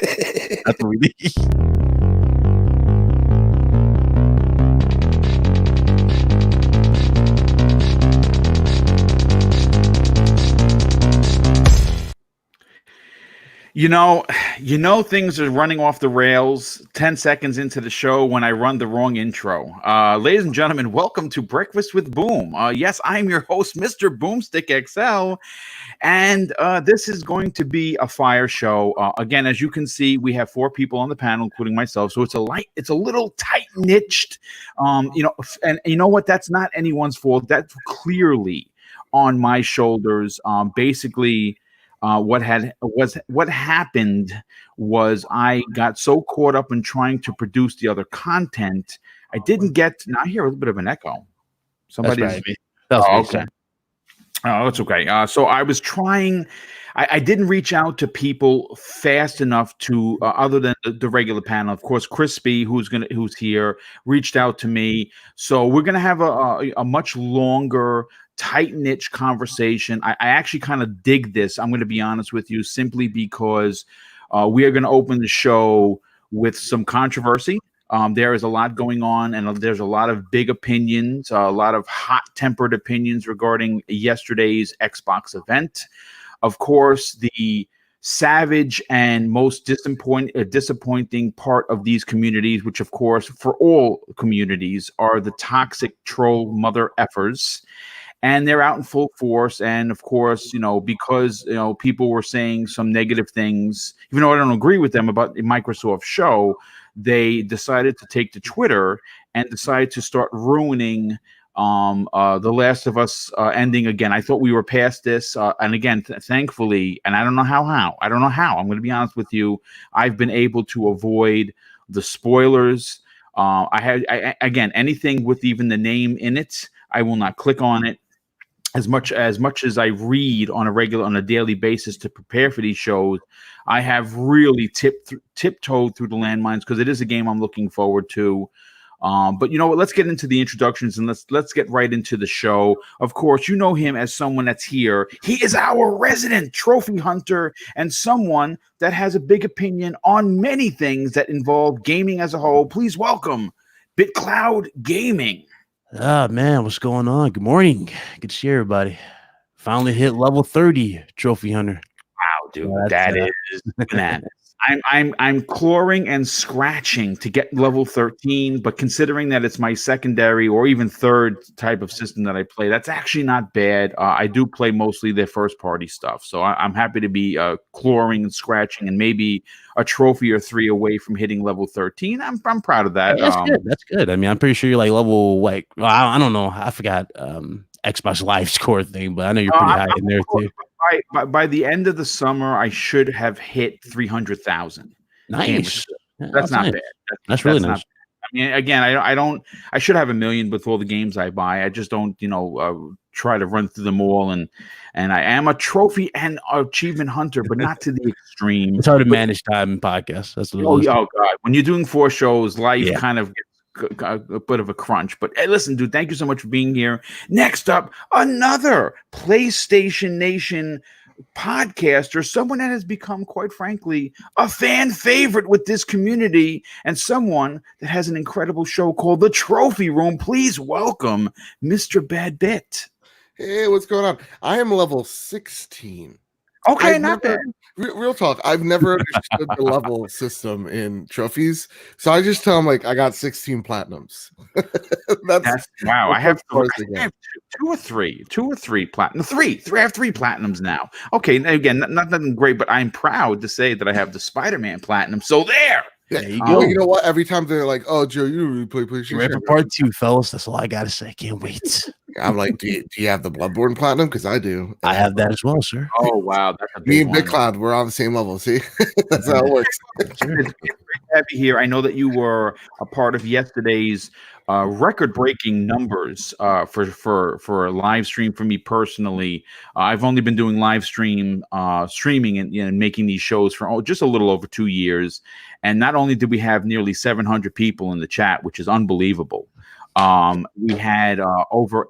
That's what we need. You know, things are running off the rails 10 seconds into the show when I run the wrong intro. Ladies and gentlemen, welcome to Breakfast with Boom. Yes, I'm your host, Mr. Boomstick XL, and this is going to be a fire show. Again, as you can see, we have 4 people on the panel, including myself, so it's a little tight-niched. And you know what? That's not anyone's fault. That's clearly on my shoulders. Basically. What happened was I got so caught up in trying to produce the other content, I didn't get. Now I hear a little bit of an echo. Somebody's. Okay. Oh, it's okay. So I was trying. I didn't reach out to people fast enough to, other than the regular panel. Of course, Crispy, who's here, reached out to me. So we're gonna have a much longer, tight niche conversation. I actually kind of dig this. I'm going to be honest with you, simply because we are going to open the show with some controversy. There is a lot going on, and there's a lot of big opinions, a lot of hot-tempered opinions regarding yesterday's Xbox event. Of course, the savage and most disappointing part of these communities, which, of course, for all communities, are the toxic troll mother effers. And they're out in full force. And of course, because people were saying some negative things, even though I don't agree with them about the Microsoft show, they decided to take to Twitter and decided to start ruining The Last of Us ending again. I thought we were past this. And again, thankfully, and I don't know how, I'm going to be honest with you, I've been able to avoid the spoilers. Again, anything with even the name in it, I will not click on it. As much as I read on a daily basis to prepare for these shows, I have really tiptoed through the landmines because it is a game I'm looking forward to. But you know what? Let's get into the introductions and let's get right into the show. Of course, you know him as someone that's here. He is our resident trophy hunter and someone that has a big opinion on many things that involve gaming as a whole. Please welcome BitCloud Gaming. Ah, man, what's going on? Good morning. Good to see everybody. Finally hit level 30, Trophy Hunter. Wow, dude, that is bananas. I'm clawing and scratching to get level 13, but considering that it's my secondary or even third type of system that I play, that's actually not bad. I do play mostly their first party stuff, so I'm happy to be clawing and scratching and maybe a trophy or 3 away from hitting level 13. I'm proud of that. That's good. That's good. I mean, I'm pretty sure you're like level I don't know. I forgot Xbox Live score thing, but I know you're pretty high in there too. By the end of the summer, I should have hit 300,000. Nice. That's not nice. bad. That's really nice. I mean, again, I should have 1 million with all the games I buy. I just don't, try to run through them all. And I am a trophy and achievement hunter, but not to the extreme. It's hard to manage time in podcasts. That's what oh God. When you're doing 4 shows, life kind of gets a bit of a crunch. But hey, listen, dude, thank you so much for being here. Next up, another PlayStation Nation podcaster, someone that has become, quite frankly, a fan favorite with this community, and someone that has an incredible show called The Trophy Room. Please welcome Mr. Bad Bit. Hey, what's going on? I am level 16. Okay, not bad. Real talk. I've never understood the level system in trophies, so I just tell them like I got 16 platinums. that's wow. I have 2 or 3 platinum. 3. I have 3 platinums now. Okay, again, nothing great, but I'm proud to say that I have the Spider-Man platinum. So there. Yeah, you know what? Every time they're like, "Oh, Joe, you really play PlayStation." Ready for part 2, fellas. That's all I gotta say. Can't wait. I'm like, do you have the Bloodborne platinum? Because I do. I have that as well, sir. Oh wow, that's a big me and BitCloud, we're on the same level. See, that's how it works. It's great to have you here. I know that you were a part of yesterday's record-breaking numbers for a live stream for me personally. I've only been doing live streaming and making these shows for just a little over 2 years. And not only did we have nearly 700 people in the chat, which is unbelievable, we had over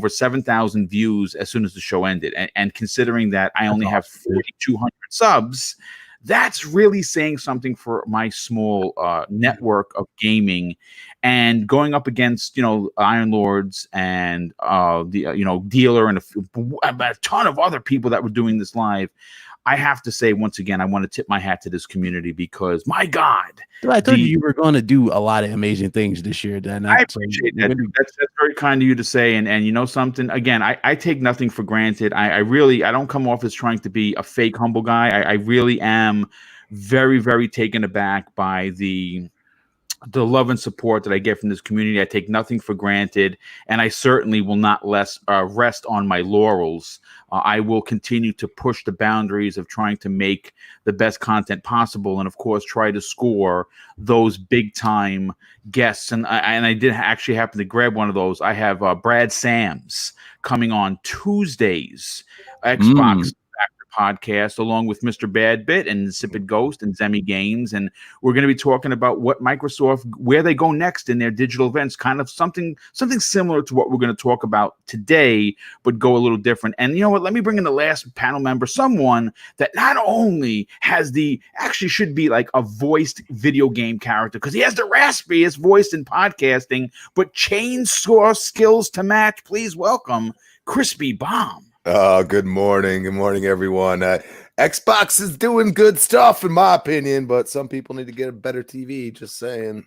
7,000 views as soon as the show ended. And considering that I only have 4,200 subs, That's really saying something for my small network of gaming, and going up against, Iron Lords and Dealer and a ton of other people that were doing this live. I have to say, once again, I want to tip my hat to this community because, my God. I told you were going to do a lot of amazing things this year. Then I appreciate that. That's very kind of you to say. And you know something? Again, I take nothing for granted. I don't come off as trying to be a fake humble guy. I really am very, very taken aback by the love and support that I get from this community. I take nothing for granted, and I certainly will not rest on my laurels. I will continue to push the boundaries of trying to make the best content possible, and of course, try to score those big time guests. And I did actually happen to grab one of those. I have Brad Sams coming on Tuesdays, Xbox podcast, along with Mr. Badbit and Sipid Ghost and Zemi Games, and we're going to be talking about what Microsoft, where they go next in their digital events, kind of something similar to what we're going to talk about today, but go a little different. And you know what? Let me bring in the last panel member, someone that not only has actually should be like a voiced video game character because he has the raspiest voice in podcasting, but chainsaw skills to match. Please welcome Crispy Bomb. Good morning. Good morning, everyone. Xbox is doing good stuff, in my opinion, but some people need to get a better TV. Just saying.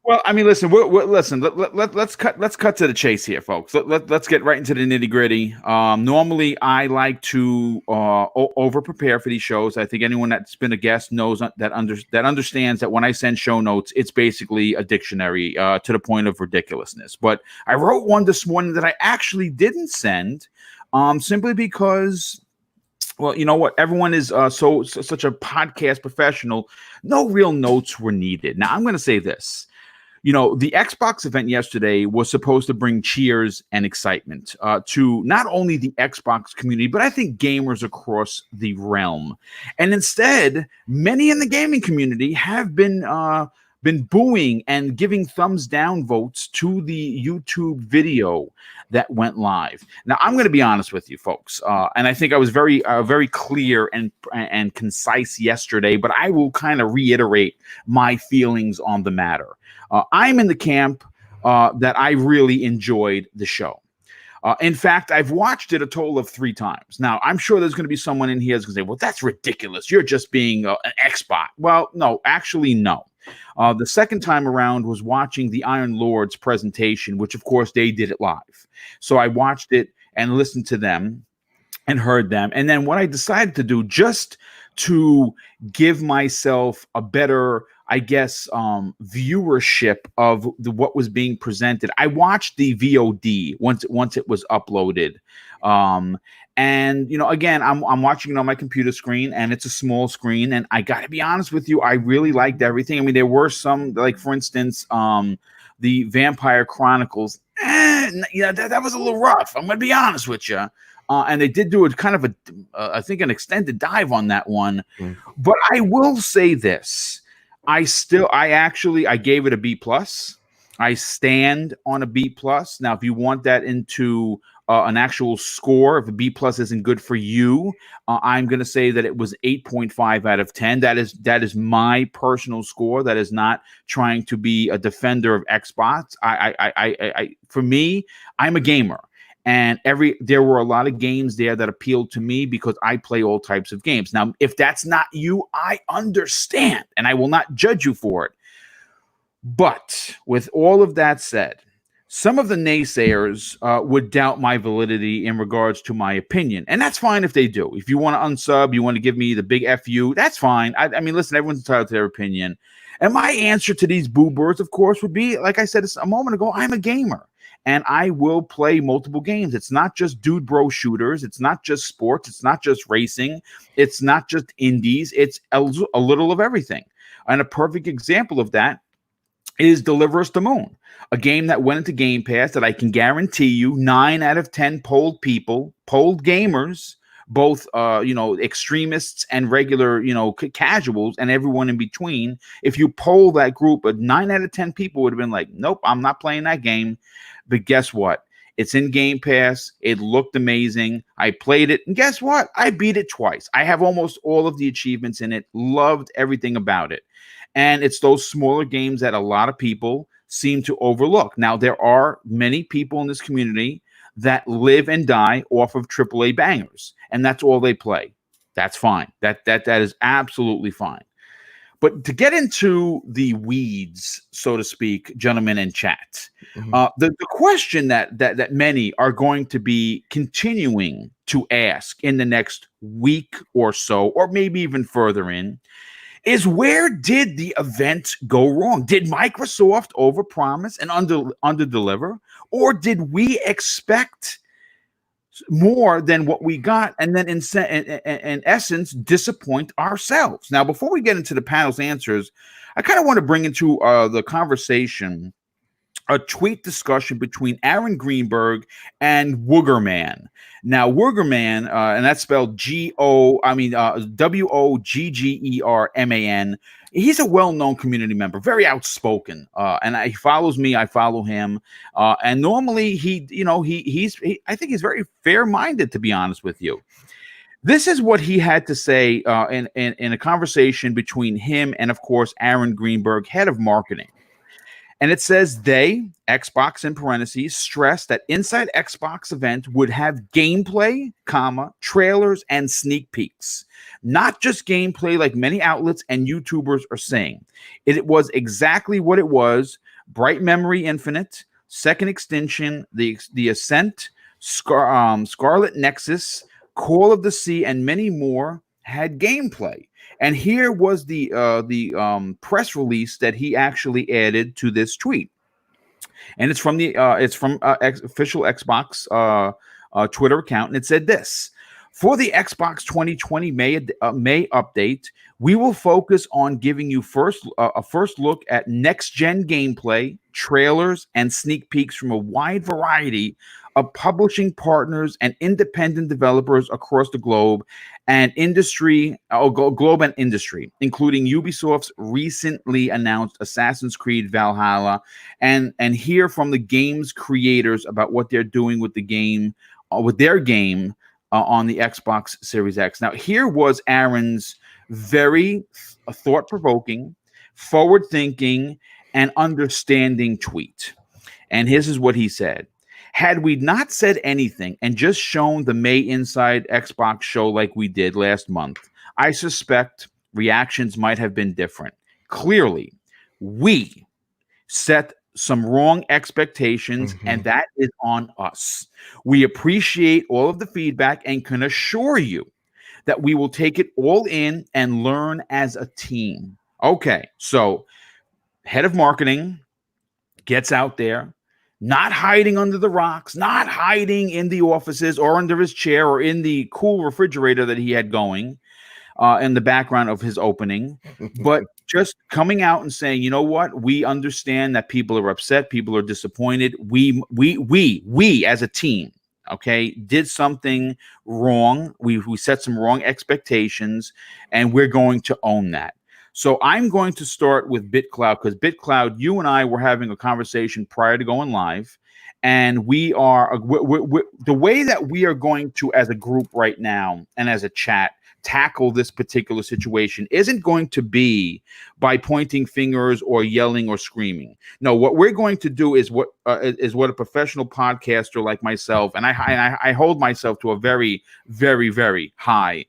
Well, I mean, listen. Listen. Let's cut to the chase here, folks. Let's get right into the nitty gritty. Normally, I like to over prepare for these shows. I think anyone that's been a guest knows that understands that when I send show notes, it's basically a dictionary to the point of ridiculousness. But I wrote one this morning that I actually didn't send. Simply because, well, you know what? Everyone is such a podcast professional. No real notes were needed. Now, I'm going to say this. The Xbox event yesterday was supposed to bring cheers and excitement to not only the Xbox community, but I think gamers across the realm. And instead, many in the gaming community have been booing and giving thumbs down votes to the YouTube video that went live. Now, I'm going to be honest with you, folks, and I think I was very, very clear and concise yesterday, but I will kind of reiterate my feelings on the matter. I'm in the camp that I really enjoyed the show. In fact, I've watched it a total of 3 times. Now, I'm sure there's going to be someone in here who's going to say, well, that's ridiculous. You're just being an Xbot. Well, no, actually, no. The second time around was watching the Iron Lords presentation, which, of course, they did it live. So I watched it and listened to them and heard them. And then what I decided to do, just to give myself a better, I guess, viewership of what was being presented, I watched the VOD once it was uploaded. And, again, I'm watching it on my computer screen, and it's a small screen. And I got to be honest with you, I really liked everything. I mean, there were some, like, for instance, the Vampire Chronicles. That was a little rough. I'm going to be honest with you. And they did do a kind of I think an extended dive on that one. But I will say this. I gave it a B+. I stand on a B+. Now, if you want that into an actual score, if a B+ isn't good for you, I'm going to say that it was 8.5 out of 10. That is my personal score. That is not trying to be a defender of Xbox. For me, I'm a gamer. And there were a lot of games there that appealed to me because I play all types of games. Now, if that's not you, I understand, and I will not judge you for it. But with all of that said, some of the naysayers would doubt my validity in regards to my opinion. And that's fine if they do. If you want to unsub, you want to give me the big FU, that's fine. I mean, listen, everyone's entitled to their opinion. And my answer to these boo birds, of course, would be, like I said a moment ago, I'm a gamer. And I will play multiple games. It's not just dude bro shooters. It's not just sports. It's not just racing. It's not just indies. It's a little of everything. And a perfect example of that is Deliver Us the Moon, a game that went into Game Pass that I can guarantee you 9 out of 10 polled gamers, both extremists and regular, casuals and everyone in between. If you poll that group, 9 out of 10 people would have been like, nope, I'm not playing that game. But guess what? It's in Game Pass. It looked amazing. I played it, and guess what? I beat it twice. I have almost all of the achievements in it. Loved everything about it. And it's those smaller games that a lot of people seem to overlook. Now, there are many people in this community that live and die off of AAA bangers, and that's all they play. That's fine. That is absolutely fine. But to get into the weeds, so to speak, gentlemen in chat, the question that many are going to be continuing to ask in the next week or so, or maybe even further in, is where did the event go wrong? Did Microsoft overpromise and underdeliver, or did we expect more than what we got, and then in essence disappoint ourselves? Now, before we get into the panel's answers, I kind of want to bring into the conversation a tweet discussion between Aaron Greenberg and Woogerman. Now, Woogerman, and that's spelled Woggerman. He's a well-known community member, very outspoken, and he follows me. I follow him, and normally I think he's very fair-minded, to be honest with you. This is what he had to say in a conversation between him and, of course, Aaron Greenberg, head of marketing. And it says they, Xbox in parentheses, stressed that Inside Xbox event would have gameplay, trailers, and sneak peeks. Not just gameplay like many outlets and YouTubers are saying. It was exactly what it was. Bright Memory Infinite, Second Extinction, The Ascent, Scarlet Nexus, Call of the Sea, and many more had gameplay. And here was the press release that he actually added to this tweet, and it's from official Xbox Twitter account, and it said this: for the Xbox 2020 May update, we will focus on giving you a first look at next gen gameplay, trailers, and sneak peeks from a wide variety of publishing partners and independent developers across the globe and industry, including Ubisoft's recently announced Assassin's Creed Valhalla, and hear from the game's creators about what they're doing with the game, with their game on the Xbox Series X. Now, here was Aaron's very thought-provoking, forward-thinking, and understanding tweet. And this is what he said. Had we not said anything and just shown the May Inside Xbox show like we did last month, I suspect reactions might have been different. Clearly, we set some wrong expectations, and that is on us. We appreciate all of the feedback and can assure you that we will take it all in and learn as a team. Okay, so head of marketing gets out there, not hiding under the rocks, not hiding in the offices or under his chair or in the cool refrigerator that he had going in the background of his opening, but just coming out and saying, you know what, we understand that people are upset, people are disappointed. We as a team, okay, did something wrong. We set some wrong expectations, and we're going to own that. So I'm going to start with BitCloud, because BitCloud, you and I were having a conversation prior to going live, and we are the way that we are going to, as a group right now and as a chat, tackle this particular situation isn't going to be by pointing fingers or yelling or screaming. No, what we're going to do is what a professional podcaster like myself, and I hold myself to a very, very, very high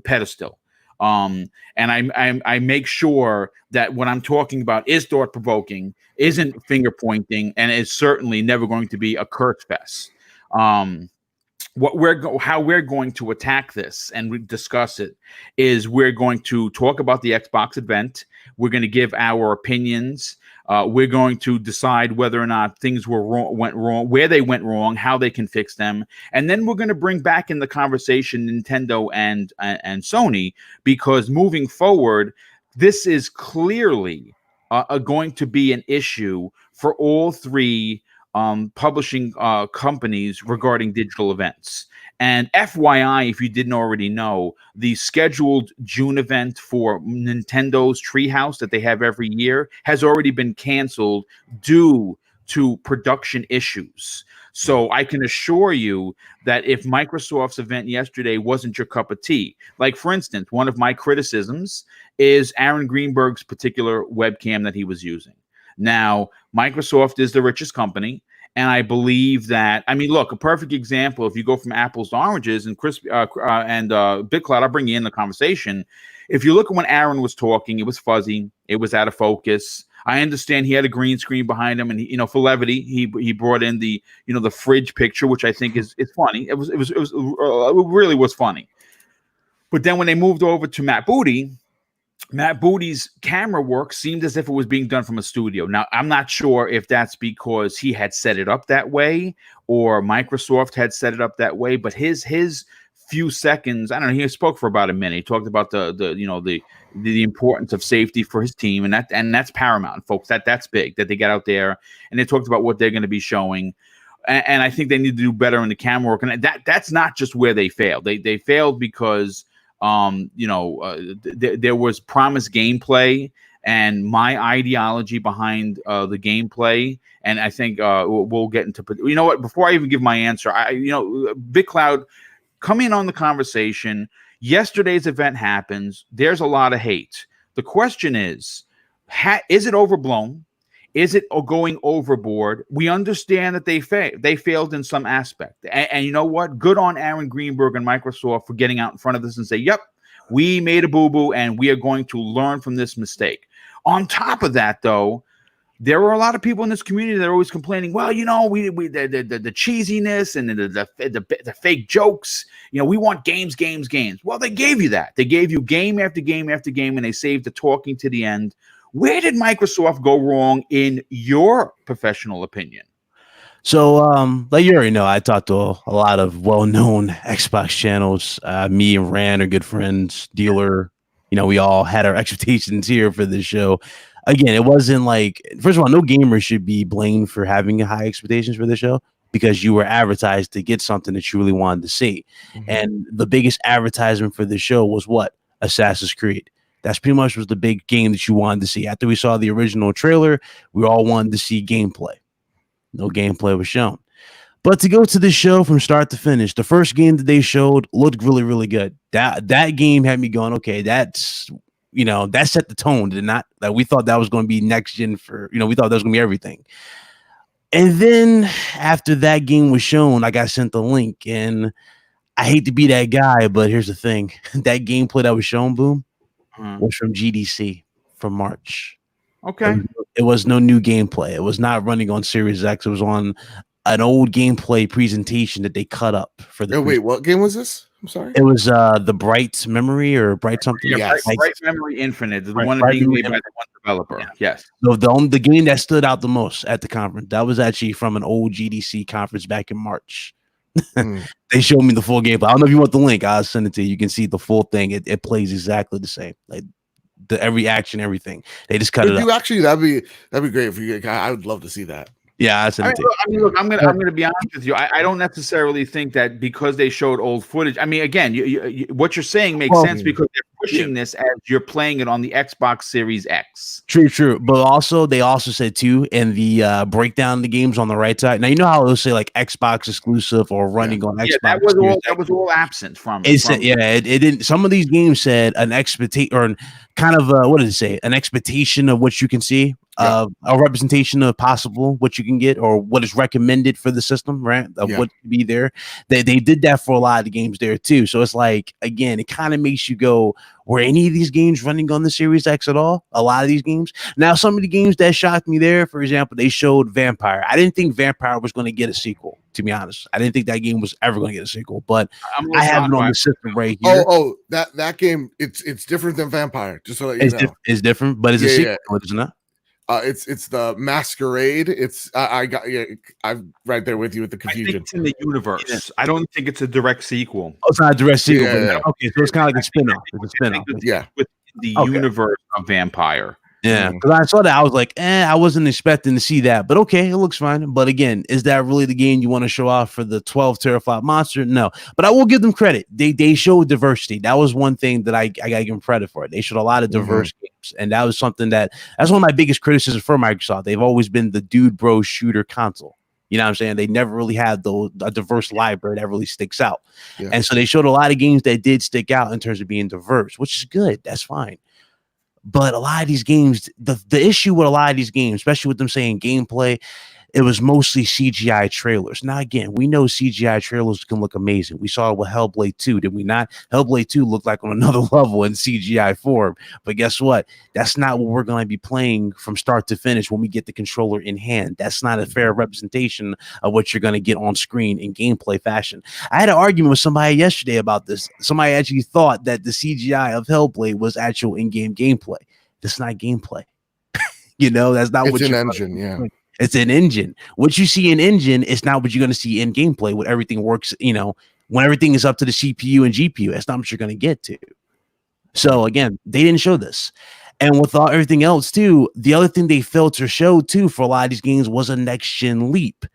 pedestal. And I make sure that what I'm talking about is thought provoking, isn't finger pointing, and is certainly never going to be a curse fest. How we're going to attack this and discuss it is we're going to talk about the Xbox event. We're going to give our opinions. We're going to decide whether or not things went wrong, where they went wrong, how they can fix them, and then we're going to bring back in the conversation Nintendo and Sony, because moving forward, this is clearly going to be an issue for all three publishing companies regarding digital events. And FYI, if you didn't already know, the scheduled June event for Nintendo's Treehouse that they have every year has already been canceled due to production issues. So I can assure you that if Microsoft's event yesterday wasn't your cup of tea, like for instance, one of my criticisms is Aaron Greenberg's particular webcam that he was using. Now, Microsoft is the richest company. And I believe that, I mean, look, a perfect example, if you go from apples to oranges and Big Cloud, I'll bring you in the conversation. If you look at when Aaron was talking, it was fuzzy. It was out of focus. I understand he had a green screen behind him, and he, for levity, he brought in the the fridge picture, which I think is funny. It really was funny. But then when they moved over to Matt Booty's camera work seemed as if it was being done from a studio. Now, I'm not sure if that's because he had set it up that way or Microsoft had set it up that way, but his few seconds, I don't know, he spoke for about a minute. He talked about the importance of safety for his team, and that's paramount, folks. That's big, that they get out there, and they talked about what they're going to be showing. And I think they need to do better in the camera work. And that's not just where they failed. They failed because there was promised gameplay and my ideology behind the gameplay. And I think we'll get into, what, before I even give my answer, Big Cloud, come in on the conversation. Yesterday's event happens. There's a lot of hate. The question is it overblown? Is it going overboard? We understand that they failed in some aspect. And you know what? Good on Aaron Greenberg and Microsoft for getting out in front of this and say, yep, we made a boo-boo and we are going to learn from this mistake. On top of that, though, there were a lot of people in this community that are always complaining, well, the cheesiness and the fake jokes, we want games. Well, they gave you that. They gave you game after game after game, and they saved the talking to the end. Where did Microsoft go wrong in your professional opinion? So, like you already know, I talked to a lot of well-known Xbox channels. Me and Rand are good friends. Dealer, we all had our expectations here for this show. Again, it wasn't like, first of all, no gamer should be blamed for having high expectations for the show because you were advertised to get something that you really wanted to see. Mm-hmm. And the biggest advertisement for the show was what? Assassin's Creed. That's pretty much was the big game that you wanted to see. After we saw the original trailer, we all wanted to see gameplay. No gameplay was shown. But to go to the show from start to finish, the first game that they showed looked really, really good. That game had me going, okay, that set the tone. Did not that we thought that was going to be next gen for, we thought that was going to be everything. And then after that game was shown, I got sent the link, and I hate to be that guy, but here's the thing. That gameplay that was shown, Boom, was from GDC from March. Okay. It was no new gameplay. It was not running on Series X. It was on an old gameplay presentation that they cut up for the. Wait, what game was this? I'm sorry. It was the Bright Memory or Bright something. Yeah, yes. Bright Memory Infinite, the one being made by the one developer. Yeah. Yes. So the game that stood out the most at the conference, that was actually from an old GDC conference back in March. They showed me the full gameplay. I don't know if you want the link. I'll send it to you. You can see the full thing. It plays exactly the same. Like every action, everything. They just cut it up. Actually, that'd be great for you. I would love to see that. Yeah, look, I'm gonna be honest with you. I don't necessarily think that because they showed old footage. I mean, again, what you're saying makes sense because they're pushing this as you're playing it on the Xbox Series X. True. But they also said too in the breakdown of the games on the right side. Now you know how they'll say like Xbox exclusive or running on Xbox. Yeah, that was all absent from. It didn't. Some of these games said an expectation or kind of what did it say? An expectation of what you can see. A representation of possible what you can get or what is recommended for the system, right? Of what could be there. They did that for a lot of the games there too. So it's like, again, it kind of makes you go, were any of these games running on the Series X at all? A lot of these games. Now, some of the games that shocked me there, for example, they showed Vampire. I didn't think Vampire was going to get a sequel, to be honest. I didn't think that game was ever going to get a sequel, but I have it on the system right here. That game, it's different than Vampire, just so that you know. It's different, but it's a sequel, isn't it? It's the Masquerade. I'm right there with you with the confusion. I think it's in the universe. Yeah. I don't think it's a direct sequel. Oh, it's not a direct sequel. Okay, so it's kind of like a spin-off. It's a spin-off. With the universe of Vampire. Yeah, because I saw that, I was like, I wasn't expecting to see that, but okay, it looks fine. But again, is that really the game you want to show off for the 12 teraflop monster? No, but I will give them credit. They showed diversity. That was one thing that I got to give them credit for. They showed a lot of diverse games, and that was something that's one of my biggest criticisms for Microsoft. They've always been the dude bro shooter console. You know what I'm saying? They never really had a diverse library that really sticks out. Yeah. And so they showed a lot of games that did stick out in terms of being diverse, which is good. That's fine. But a lot of these games, the issue with a lot of these games, especially with them saying gameplay, it was mostly CGI trailers. Now, again, we know CGI trailers can look amazing. We saw it with Hellblade 2, did we not? Hellblade 2 looked like on another level in CGI form. But guess what? That's not what we're going to be playing from start to finish when we get the controller in hand. That's not a fair representation of what you're going to get on screen in gameplay fashion. I had an argument with somebody yesterday about this. Somebody actually thought that the CGI of Hellblade was actual in-game gameplay. That's not gameplay. That's not It's what an you're engine, yeah. It's an engine. What you see in engine is not what you're going to see in gameplay. When everything works, when everything is up to the CPU and GPU, that's not what you're going to get to. So again, they didn't show this. And with everything else too, the other thing they failed to show too for a lot of these games was a next gen leap.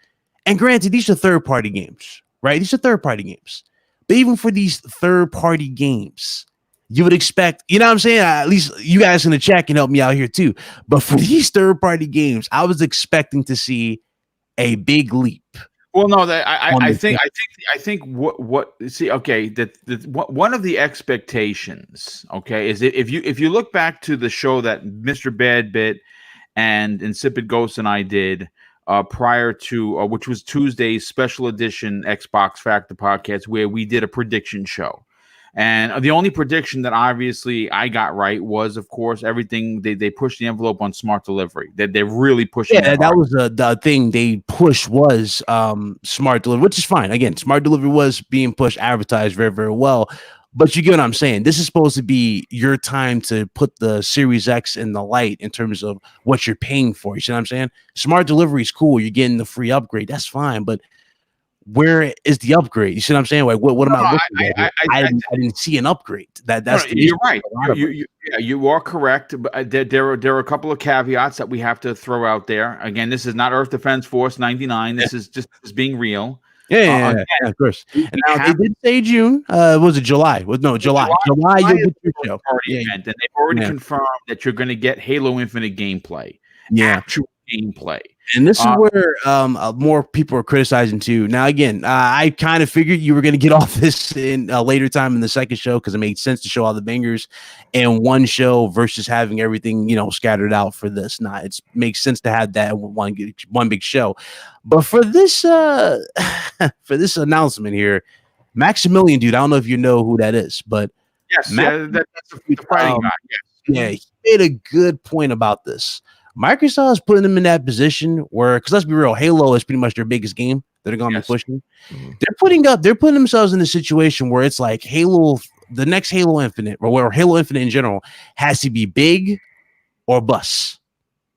And granted, these are third party games, right? These are third party games. But even for these third party games, you would expect, you know what I'm saying? At least you guys in the chat can help me out here too. But for these third-party games, I was expecting to see a big leap. Well, no, I think what see, okay, one of the expectations, okay, is if you look back to the show that Mr. Badbit and Insipid Ghost and I did prior to which was Tuesday's special edition Xbox Factor podcast, where we did a prediction show. And the only prediction that obviously I got right was, of course, everything they pushed the envelope on smart delivery. That they're really pushing. Yeah, that was the thing they pushed was smart delivery, which is fine. Again, smart delivery was being pushed, advertised very, very well. But you get what I'm saying. This is supposed to be your time to put the Series X in the light in terms of what you're paying for. You see what I'm saying? Smart delivery is cool. You're getting the free upgrade. That's fine. But where is the upgrade? You see what I'm saying? Like, what am I looking at? I didn't see an upgrade. That's you're right. You are correct. But there are a couple of caveats that we have to throw out there. Again, this is not Earth Defense Force 99. This is just being real. Yeah, of course. And now they did say June. Was it July? July. July. You'll get your show. And they've already confirmed that you're going to get Halo Infinite gameplay. Actual gameplay. And this is where more people are criticizing too. Now, again, I kind of figured you were going to get off this in a later time in the second show because it made sense to show all the bangers in one show versus having everything, scattered out for this. Now, it makes sense to have that one big show. But for this announcement here, Maximilian, dude, I don't know if you know who that is, but yes, that's the fighting guy. Yes. Yeah, he made a good point about this. Microsoft is putting them in that position where, because let's be real, Halo is pretty much their biggest game that they're going to be pushing. Mm-hmm. They're putting themselves in a situation where it's like Halo, the next Halo Infinite, or Halo Infinite in general, has to be big or bust.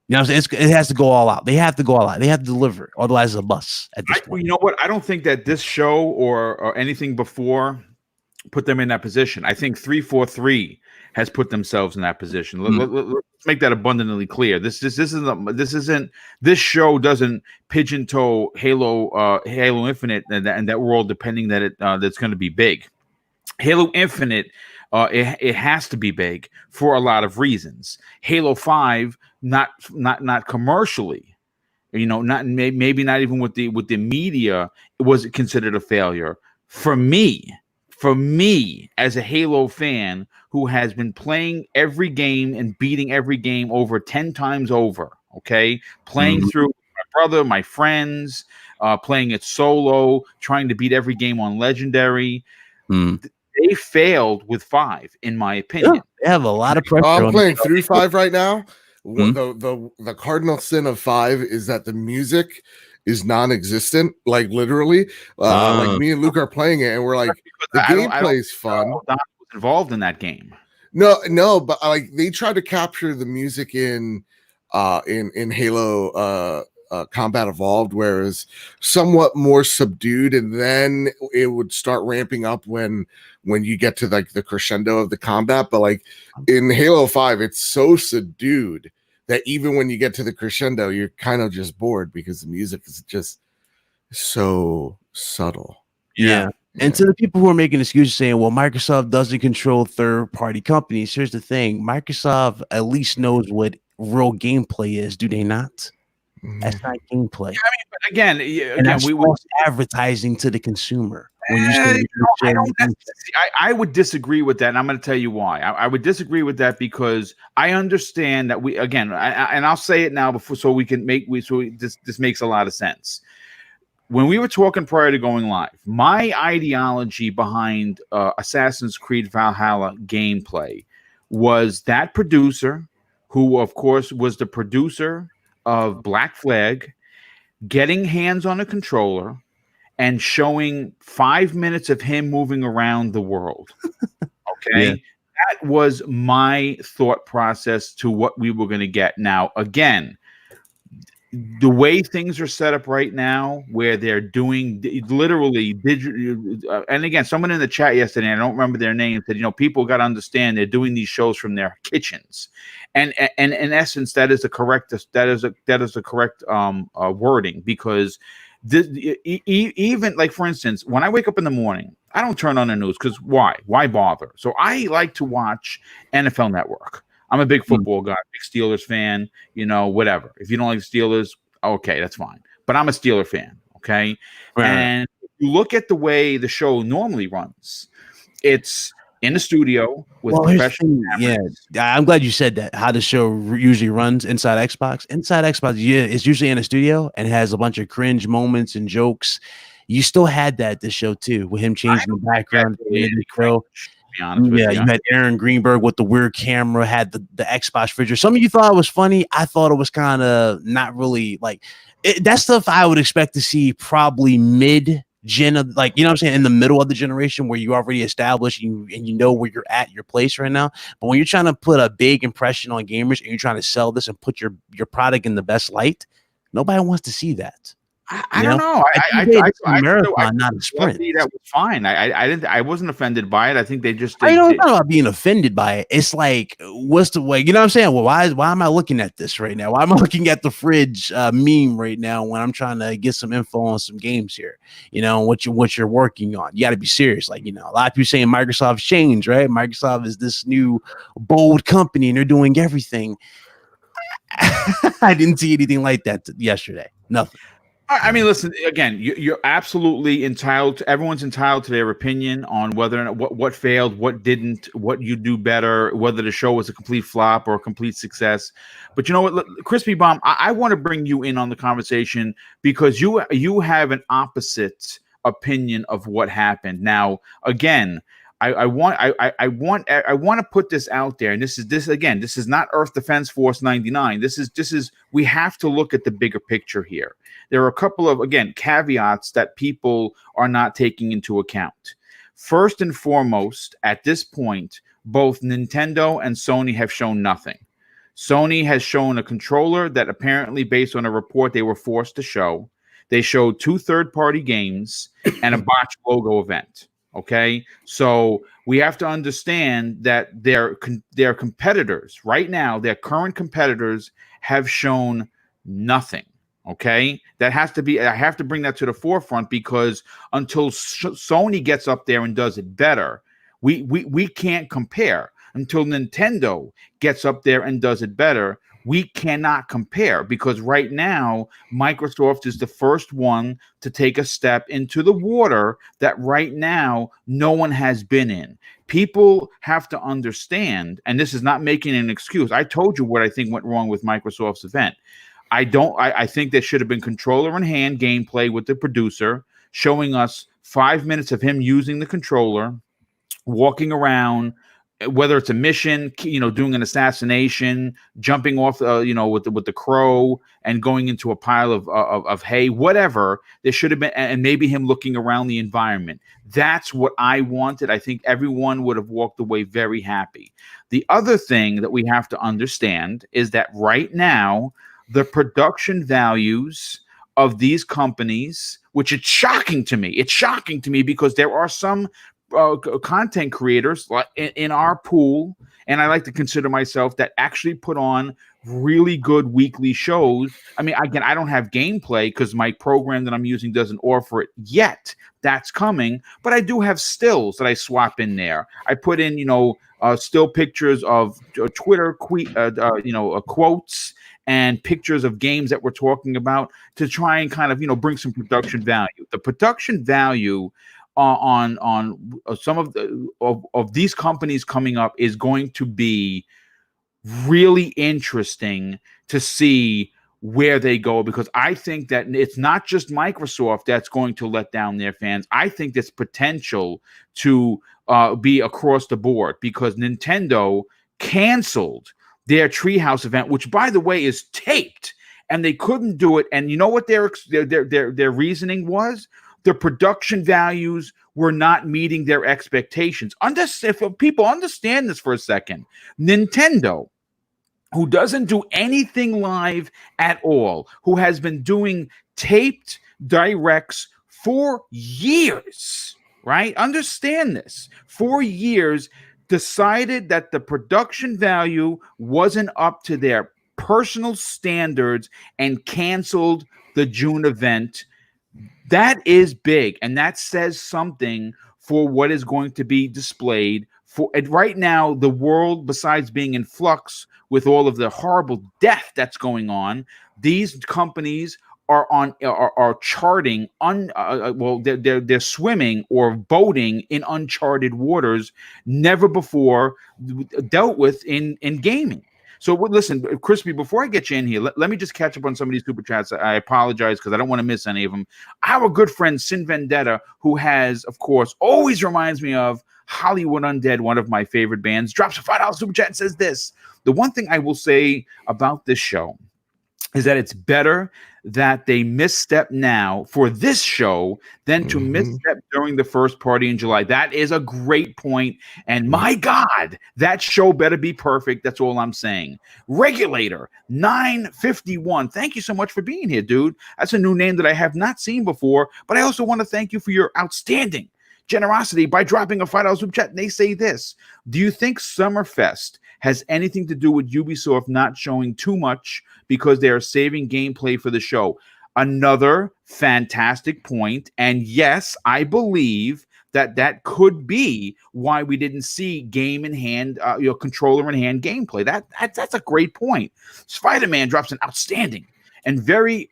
You know what I'm saying? It has to go all out. They have to go all out. They have to deliver. Otherwise, it's a bust at this point. You know what? I don't think that this show or anything before put them in that position. I think 343 has put themselves in that position. Let's make that abundantly clear. This show doesn't pigeon-toe Halo Infinite and that we're all depending that that's going to be big. Halo Infinite, it has to be big for a lot of reasons. Halo 5, not commercially, maybe not even with the media, was considered a failure. For me, as a Halo fan who has been playing every game and beating every game over 10 times over, okay? Playing through my brother, my friends, playing it solo, trying to beat every game on Legendary. They failed with 5, in my opinion. Yeah, they have a lot of pressure. I'm playing through 5 right now. The cardinal sin of 5 is that the music is non-existent, like literally. Like me and Luke are playing it, and we're like, the gameplay is fun. Don was involved in that game. No, but like they tried to capture the music in Halo Combat Evolved, whereas somewhat more subdued, and then it would start ramping up when you get to like the crescendo of the combat. But like in Halo 5, it's so subdued that even when you get to the crescendo, you're kind of just bored because the music is just so subtle. Yeah. And to the people who are making excuses saying, well, Microsoft doesn't control third-party companies, here's the thing. Microsoft at least knows what real gameplay is, do they not? That's not gameplay. But again, And that's false advertising to the consumer. When you say I would disagree with that, and I'm going to tell you why. I would disagree with that because I understand that and I'll say it now before so we can this makes a lot of sense. When we were talking prior to going live, my ideology behind Assassin's Creed Valhalla gameplay was that producer, who of course was the producer of Black Flag, getting hands on a controller and showing 5 minutes of him moving around the world. Okay. Yeah. That was my thought process to what we were going to get. Now, again, the way things are set up right now, where they're doing literally digital, and again, someone in the chat yesterday, I don't remember their name, said, people got to understand they're doing these shows from their kitchens, and in essence, that is the correct wording, because even like, for instance, when I wake up in the morning, I don't turn on the news because why bother? So I like to watch NFL Network. I'm a big football guy, big Steelers fan, whatever. If you don't like the Steelers, okay, that's fine. But I'm a Steeler fan, okay? Right. And if you look at the way the show normally runs, it's in the studio with professional cameras. Yeah, I'm glad you said that, how the show usually runs inside Xbox. Inside Xbox, it's usually in a studio and has a bunch of cringe moments and jokes. You still had that this show, too, with him changing the background. You had Aaron Greenberg with the weird camera, had the Xbox figure. Some of you thought it was funny. I thought it was kind of not really like it. That stuff I would expect to see probably mid-gen of, like, you know what I'm saying, in the middle of the generation where you already established and you know where you're at, your place right now. But when you're trying to put a big impression on gamers and you're trying to sell this and put your product in the best light, nobody wants to see that. I don't know. I marathon, not a sprint. That was fine. I wasn't offended by it. I think it's not about being offended by it. It's like, what's the way? You know what I'm saying? Well, why am I looking at this right now? Why am I looking at the fridge meme right now when I'm trying to get some info on some games here? What you're working on. You got to be serious. Like, a lot of people saying Microsoft's changed, right? Microsoft is this new bold company and they're doing everything. I didn't see anything like that yesterday. Nothing. I mean, listen, again, you're absolutely entitled. Everyone's entitled to their opinion on whether or not what failed, what didn't, what you do better, whether the show was a complete flop or a complete success. But you know what, Crispy Bomb, I want to bring you in on the conversation because you have an opposite opinion of what happened. Now, again, I want to put this out there, and this is not Earth Defense Force 99. This is we have to look at the bigger picture here. There are a couple of, again, caveats that people are not taking into account. First and foremost, at this point, both Nintendo and Sony have shown nothing. Sony has shown a controller that apparently, based on a report they were forced to show, they showed 2 third-party games and a botched logo event. Okay, so we have to understand that their competitors right now, their current competitors, have shown nothing. Okay, I have to bring that to the forefront because until Sony gets up there and does it better, we can't compare. Until Nintendo gets up there and does it better, we cannot compare because right now Microsoft is the first one to take a step into the water that right now no one has been in. People have to understand, and this is not making an excuse. I told you what I think went wrong with Microsoft's event. I think there should have been controller in hand gameplay with the producer showing us 5 minutes of him using the controller, walking around, whether it's a mission, doing an assassination, jumping off, with the crow and going into a pile of hay, whatever. There should have been, and maybe him looking around the environment. That's what I wanted. I think everyone would have walked away very happy. The other thing that we have to understand is that right now, the production values of these companies, which it's shocking to me. It's shocking to me because there are some content creators in our pool, and I like to consider myself, that actually put on really good weekly shows. I mean, again, I don't have gameplay because my program that I'm using doesn't offer it yet. That's coming, but I do have stills that I swap in there. I put in, still pictures of Twitter quotes and pictures of games that we're talking about to try and kind of, bring some production value. The production value on some of these companies coming up is going to be really interesting to see where they go, because I think that it's not just Microsoft that's going to let down their fans. I think there's potential to be across the board, because Nintendo canceled their Treehouse event, which, by the way, is taped, and they couldn't do it. And you know what their reasoning was? The production values were not meeting their expectations. If people understand this for a second, Nintendo, who doesn't do anything live at all, who has been doing taped directs for years, right? Understand this. For years, decided that the production value wasn't up to their personal standards and canceled the June event. That is big, and that says something for what is going to be displayed. And right now, the world, besides being in flux with all of the horrible death that's going on, these companies are charting they're swimming or boating in uncharted waters, never before dealt with in gaming. So listen, Crispy, before I get you in here, let me just catch up on some of these super chats. I apologize because I don't want to miss any of them. Our good friend Sin Vendetta, who has, of course, always reminds me of Hollywood Undead, one of my favorite bands, drops a $5 super chat and says this: the one thing I will say about this show is that it's better that they misstep now for this show than to misstep during the first party in July. That is a great point. And my God, that show better be perfect. That's all I'm saying. Regulator 951. Thank you so much for being here, dude. That's a new name that I have not seen before, but I also want to thank you for your outstanding generosity by dropping a $5 super chat. And they say this: do you think Summerfest has anything to do with Ubisoft not showing too much because they are saving gameplay for the show? Another fantastic point. And yes, I believe that could be why we didn't see game in hand, controller in hand gameplay. That's a great point. Spider-Man drops an outstanding and very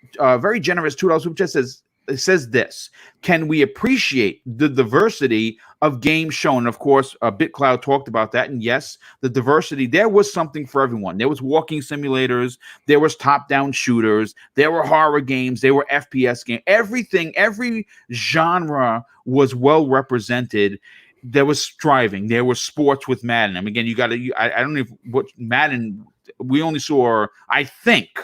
generous $2 super chat. Says this: can we appreciate the diversity of games shown? Of course, BitCloud talked about that. And yes, the diversity, there was something for everyone. There was walking simulators, there was top-down shooters, there were horror games, there were FPS games. Everything, every genre was well represented. There was striving. There was sports with Madden. I mean, again, I don't know what Madden, we only saw, I think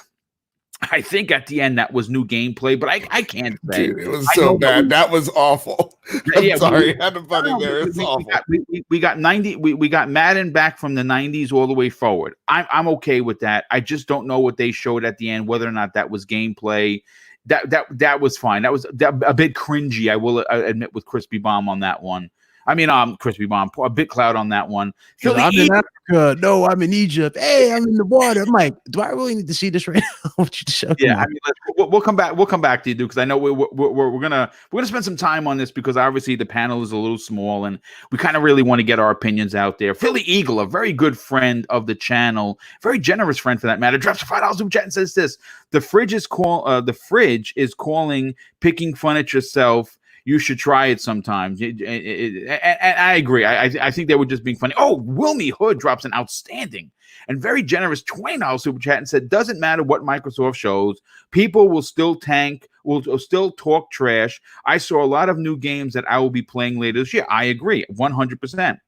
at the end that was new gameplay, but I can't say. Dude, it was so bad. That was awful. I'm sorry. I had to put it there. It's awful. We got 90. We got Madden back from the 90s all the way forward. I'm okay with that. I just don't know what they showed at the end, whether or not that was gameplay. That was fine. That was a bit cringy, I will admit, with Crispy Bomb on that one. I mean, Crispy Bomb, a bit cloud on that one. I'm in Africa. No, I'm in Egypt. Hey, I'm in the water. I'm like, do I really need to see this right now? Yeah, I mean, we'll come back. We'll come back to you, dude, because I know we're gonna spend some time on this, because obviously the panel is a little small and we kind of really want to get our opinions out there. Philly Eagle, a very good friend of the channel, very generous friend for that matter, drops a $5 super chat and says this: the fridge is calling picking fun at yourself. You should try it sometimes. And I agree. I think they were just being funny. Oh, Wilmy Hood drops an outstanding and very generous $20 super chat and said, doesn't matter what Microsoft shows, people will still still talk trash. I saw a lot of new games that I will be playing later this year. I agree, 100%.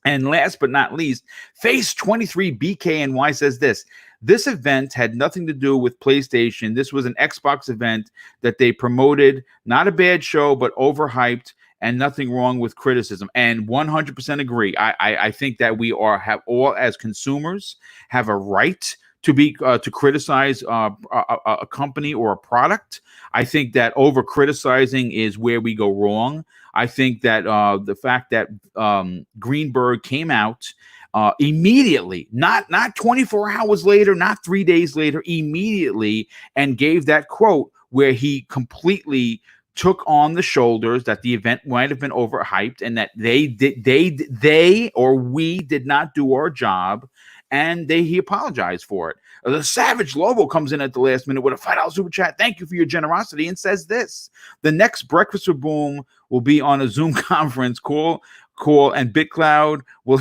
And last but not least, Face 23 BKNY says this: this event had nothing to do with PlayStation. This was an Xbox event that they promoted. Not a bad show, but overhyped, and nothing wrong with criticism. And 100% agree. I think that we have all, as consumers, have a right to criticize a company or a product. I think that over criticizing is where we go wrong. I think that the fact that Greenberg came out immediately, not 24 hours later, not 3 days later, immediately, and gave that quote where he completely took on the shoulders that the event might have been overhyped and that they or we did not do our job, and he apologized for it. The Savage Lobo comes in at the last minute with a $5 super chat. Thank you for your generosity, and says this: the next Breakfast with Boom will be on a Zoom conference call, and BitCloud will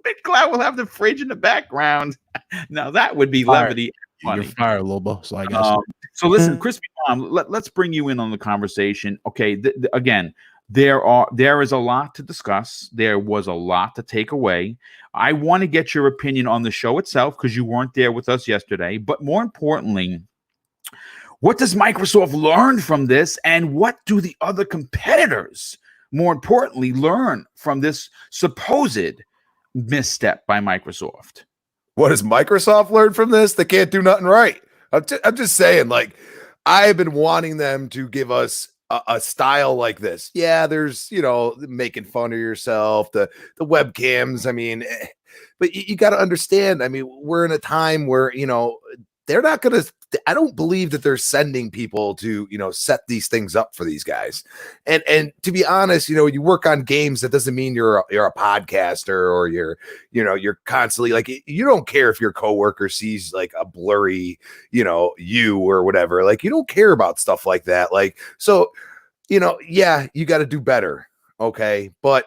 BitCloud will have the fridge in the background. Now that would be levity. You're Funny. fired, Lobo. So I guess. So listen, Crispy Mom, let's bring you in on the conversation. Okay, again, there is a lot to discuss. There was a lot to take away. I want to get your opinion on the show itself because you weren't there with us yesterday. But more importantly, what does Microsoft learn from this, and what do the other competitors, more importantly, learn from this supposed misstep by Microsoft? What does Microsoft learn from this? They can't do nothing right. I'm just saying, like, I've been wanting them to give us a style like this. Yeah, there's, making fun of yourself, the webcams. I mean, but you got to understand, I mean, we're in a time where, they're not going to, I don't believe that they're sending people to, set these things up for these guys. And to be honest, you work on games, that doesn't mean you're a podcaster, or you're constantly like, you don't care if your coworker sees like a blurry, you or whatever. Like, you don't care about stuff like that. Like, so, yeah, you got to do better. Okay. But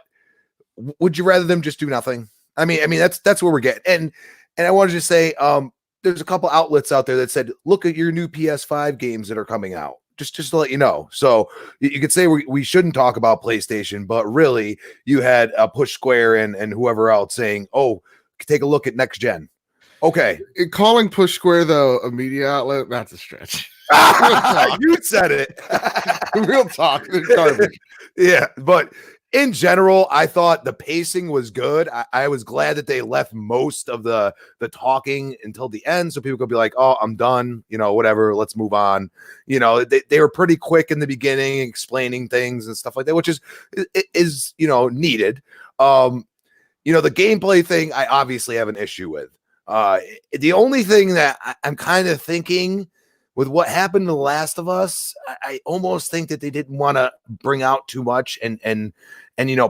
would you rather them just do nothing? I mean, that's where we're getting. And I wanted to say, there's a couple outlets out there that said, look at your new PS5 games that are coming out, just to let you know. So you could say we shouldn't talk about PlayStation, but really you had a Push Square and whoever else saying, oh, take a look at next gen. Okay. Calling Push Square, though, a media outlet, that's a stretch. You said it. Real talk. Garbage. Yeah, but in general, I thought the pacing was good. I was glad that they left most of the talking until the end, so people could be like, oh, I'm done, whatever, let's move on. They were pretty quick in the beginning, explaining things and stuff like that, which is needed. The gameplay thing, I obviously have an issue with. The only thing that I'm kind of thinking with what happened to The Last of Us, I almost think that they didn't want to bring out too much and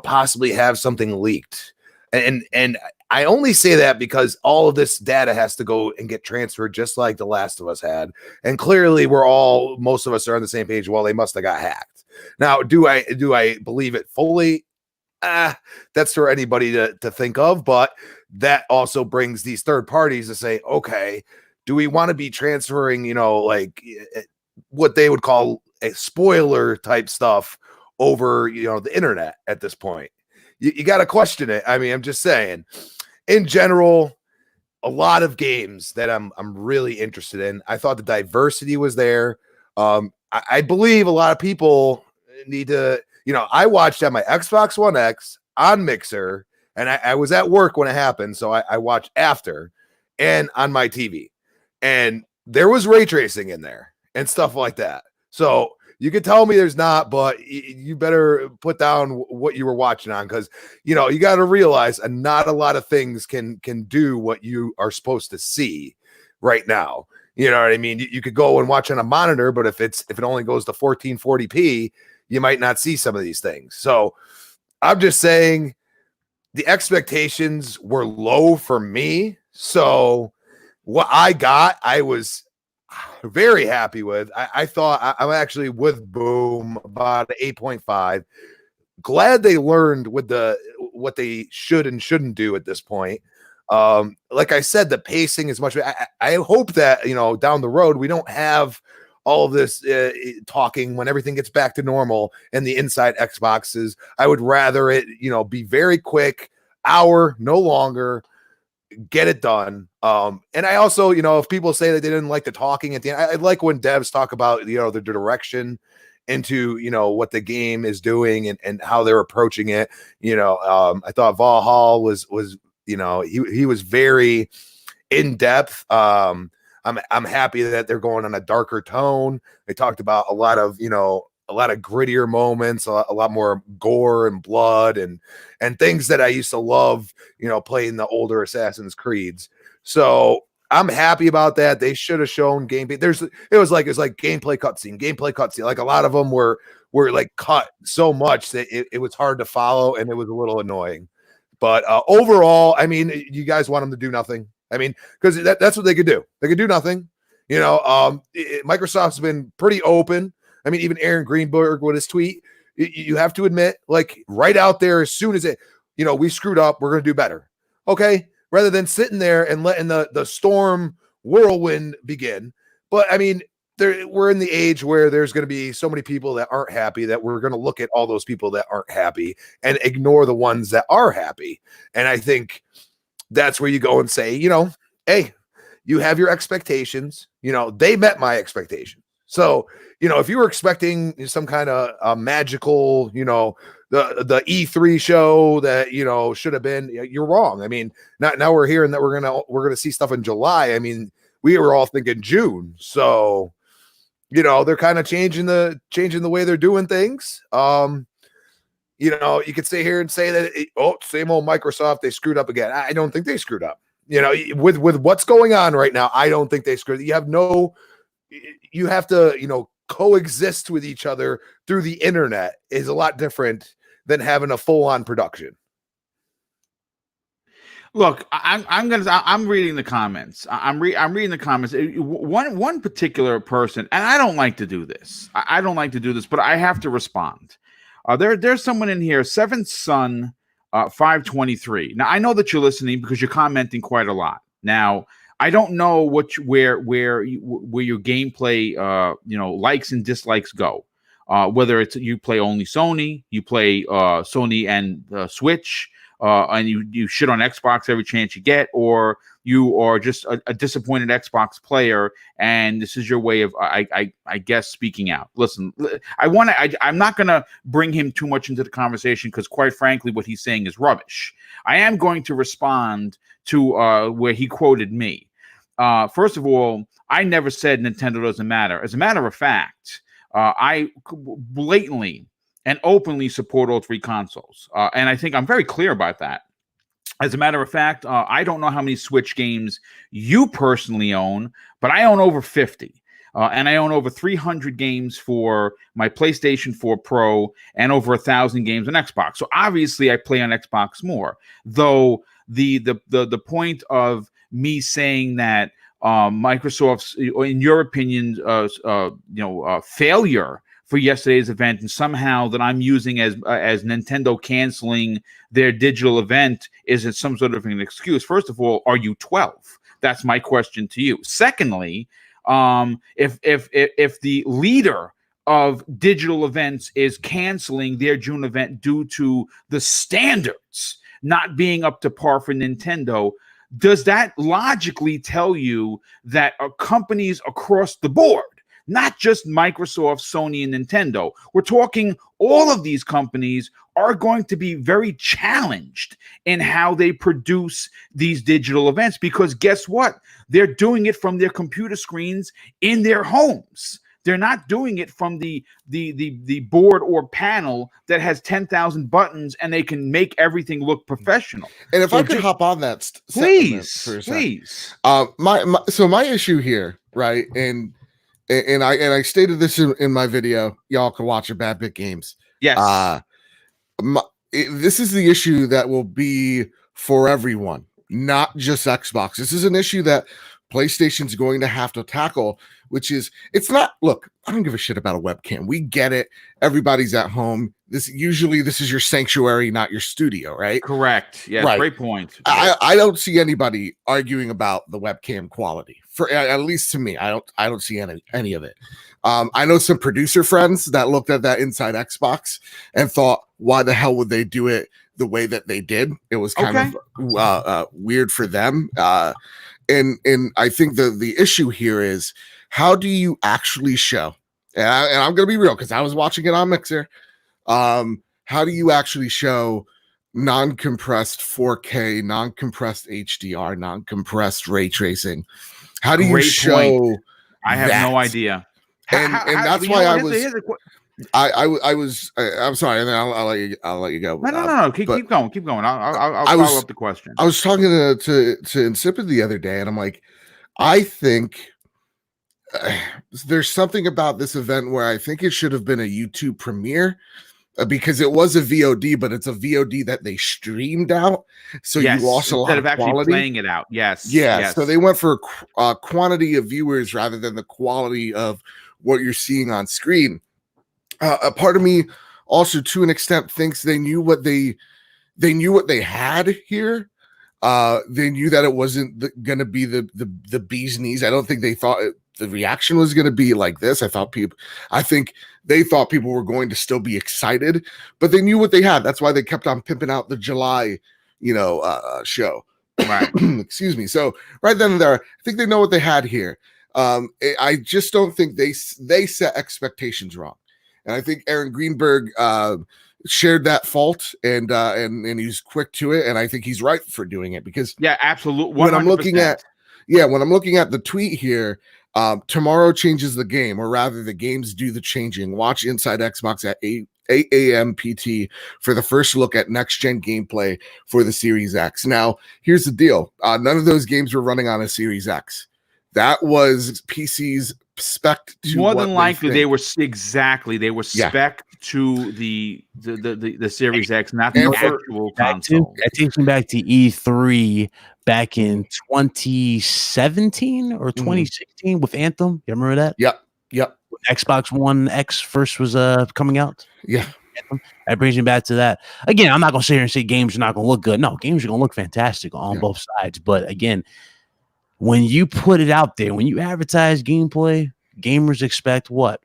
possibly have something leaked. And I only say that because all of this data has to go and get transferred, just like The Last of Us had. And clearly most of us are on the same page. Well, they must have got hacked. Now, do I believe it fully? That's for anybody to think of, but that also brings these third parties to say, okay, do we want to be transferring, like what they would call a spoiler type stuff over, the internet at this point? You got to question it. I mean, I'm just saying, in general, a lot of games that I'm really interested in. I thought the diversity was there. I believe a lot of people need to, I watched at my Xbox One X on Mixer, and I was at work when it happened, so I watched after, and on my TV. And there was ray tracing in there and stuff like that. So you could tell me there's not, but you better put down what you were watching on, because, you got to realize not a lot of things can do what you are supposed to see right now. You know what I mean? You could go and watch on a monitor, but if it only goes to 1440p, you might not see some of these things. So I'm just saying the expectations were low for me. So what I was very happy with. I thought I'm actually with Boom about 8.5. Glad they learned with what they should and shouldn't do at this point. Like I said, the pacing is much. I hope that down the road we don't have all of this talking when everything gets back to normal and the inside Xboxes. I would rather it be very quick, hour, no longer. Get it done. And I also, if people say that they didn't like the talking at the end, I like when devs talk about, the direction into, what the game is doing and how they're approaching it. I thought Valhalla was, he was very in depth. I'm happy that they're going on a darker tone. They talked about a lot of grittier moments, a lot more gore and blood and things that I used to love, playing the older Assassin's Creeds. So I'm happy about that. They should have shown gameplay. It was like gameplay cutscene. Like a lot of them were like cut so much that it was hard to follow and it was a little annoying. But overall, I mean, you guys want them to do nothing. I mean, because that's what they could do. They could do nothing. You know, Microsoft's been pretty open. I mean, even Aaron Greenberg with his tweet, you have to admit, like right out there, as soon as we screwed up, we're going to do better. Okay. Rather than sitting there and letting the storm whirlwind begin. But I mean, we're in the age where there's going to be so many people that aren't happy that we're going to look at all those people that aren't happy and ignore the ones that are happy. And I think that's where you go and say, hey, you have your expectations. They met my expectations. So, if you were expecting some kind of magical, the E3 show that, should have been, you're wrong. I mean, now we're hearing that we're going to see stuff in July. I mean, we were all thinking June. So, they're kind of changing the way they're doing things. You could stay here and say that, same old Microsoft, they screwed up again. I don't think they screwed up. With what's going on right now, I don't think they screwed. You have to, coexist with each other through the internet is a lot different than having a full-on production. Look, I'm reading the comments. I'm reading the comments. One particular person, and I don't like to do this. I don't like to do this, but I have to respond. There's someone in here, Seventh Son 523. Now I know that you're listening because you're commenting quite a lot. Now I don't know where your gameplay likes and dislikes go. Whether it's you play only Sony, you play Sony and Switch. And you shit on Xbox every chance you get, or you are just a disappointed Xbox player, and this is your way of, I guess, speaking out. Listen, I'm not going to bring him too much into the conversation because, quite frankly, what he's saying is rubbish. I am going to respond to where he quoted me. First of all, I never said Nintendo doesn't matter. As a matter of fact, I blatantly and openly support all three consoles. And I think I'm very clear about that. As a matter of fact, I don't know how many Switch games you personally own, but I own over 50. And I own over 300 games for my PlayStation 4 Pro and over 1,000 games on Xbox. So obviously I play on Xbox more. Though the point of me saying that Microsoft's, in your opinion, failure for yesterday's event, and somehow that I'm using as Nintendo canceling their digital event is it some sort of an excuse? First of all, are you 12? That's my question to you. Secondly, if the leader of digital events is canceling their June event due to the standards not being up to par for Nintendo, does that logically tell you that companies across the board, not just Microsoft, Sony, and Nintendo, we're talking all of these companies are going to be very challenged in how they produce these digital events? Because guess what? They're doing it from their computer screens in their homes. They're not doing it from the board or panel that has 10,000 buttons and they can make everything look professional. And if I could hop on that, please. My issue here, right? And I stated this in my video. Y'all can watch it, Bad Bit Games. Yes. This is the issue that will be for everyone, not just Xbox. This is an issue that PlayStation's going to have to tackle, which is, it's not, look, I don't give a shit about a webcam. We get it. Everybody's at home. This is your sanctuary, not your studio, right? Correct. Yeah, right. Great point. I don't see anybody arguing about the webcam quality. For at least to me, I don't see any of it. I know some producer friends that looked at that Inside Xbox and thought, why the hell would they do it the way that they did? It was kind of weird for them. And I think the issue here is, how do you actually show? And I'm going to be real because I was watching it on Mixer. How do you actually show non-compressed 4K, non-compressed HDR, non-compressed ray tracing? How do you show? Point. I have no idea. And that's why I was. I'm sorry, and then I'll let you go. No. Keep going. I'll follow up the question. I was talking to Insipid the other day, and I'm like, I think there's something about this event where I think it should have been a YouTube premiere, because it was a VOD, but it's a VOD that they streamed out, so Yes, you lost a lot instead of of actually quality. playing it out. Yes. Yeah, Yes. so they went for quantity of viewers rather than the quality of what you're seeing on screen. A part of me also, to an extent, thinks they knew what they had here. They knew that it wasn't going to be the bee's knees. I don't think they thought the reaction was going to be like this. I think they thought people were going to still be excited, but they knew what they had. That's why they kept on pimping out the July, show. Right. Excuse me. So right then and there, I think they know what they had here. I just don't think they set expectations wrong, and I think Aaron Greenberg shared that fault, and he's quick to it, and I think he's right for doing it, because Yeah, absolutely. when I'm looking at the tweet here, tomorrow changes the game, or rather the games do the changing. Watch Inside Xbox at 8 a.m. PT for the first look at next gen gameplay for the Series X. Now, here's the deal. None of those games were running on a Series X. That was PC's spec to more than likely they were spec to the Series X, not the actual console. That takes me back to E3 back in 2017 or 2016 with Anthem. You remember that? Yep. When Xbox One X first was coming out. Yeah. Anthem. That brings me back to that. Again, I'm not gonna sit here and say games are not gonna look good. No, games are gonna look fantastic on both sides. But again, when you put it out there, when you advertise gameplay, gamers expect what?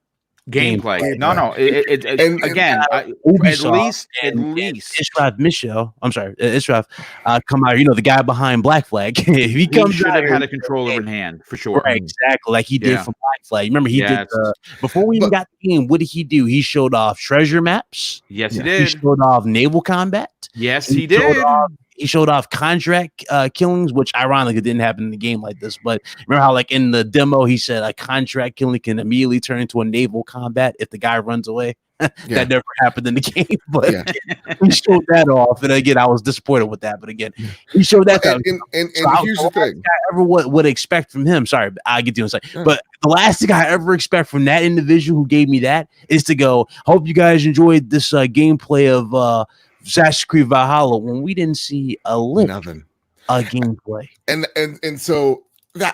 Gameplay. No. At least Israf come out. The guy behind Black Flag. If he comes should out have had a controller in hand for sure. Right, exactly, like he did for Black Flag. Remember, he did before we even got the game. What did he do? He showed off treasure maps. Yes, he did. He showed off naval combat. Yes, he did. He showed off contract killings, which ironically didn't happen in the game like this. But remember how, like in the demo, he said a contract killing can immediately turn into a naval combat if the guy runs away. That never happened in the game, but he showed that off. And again, I was disappointed with that. But again, he showed that. And here's the thing: I ever would expect from him. Sorry, I get to inside. But the last thing I ever expect from that individual who gave me that is to go, "Hope you guys enjoyed this gameplay of Assassin's Creed Valhalla," when we didn't see a lick of gameplay. And so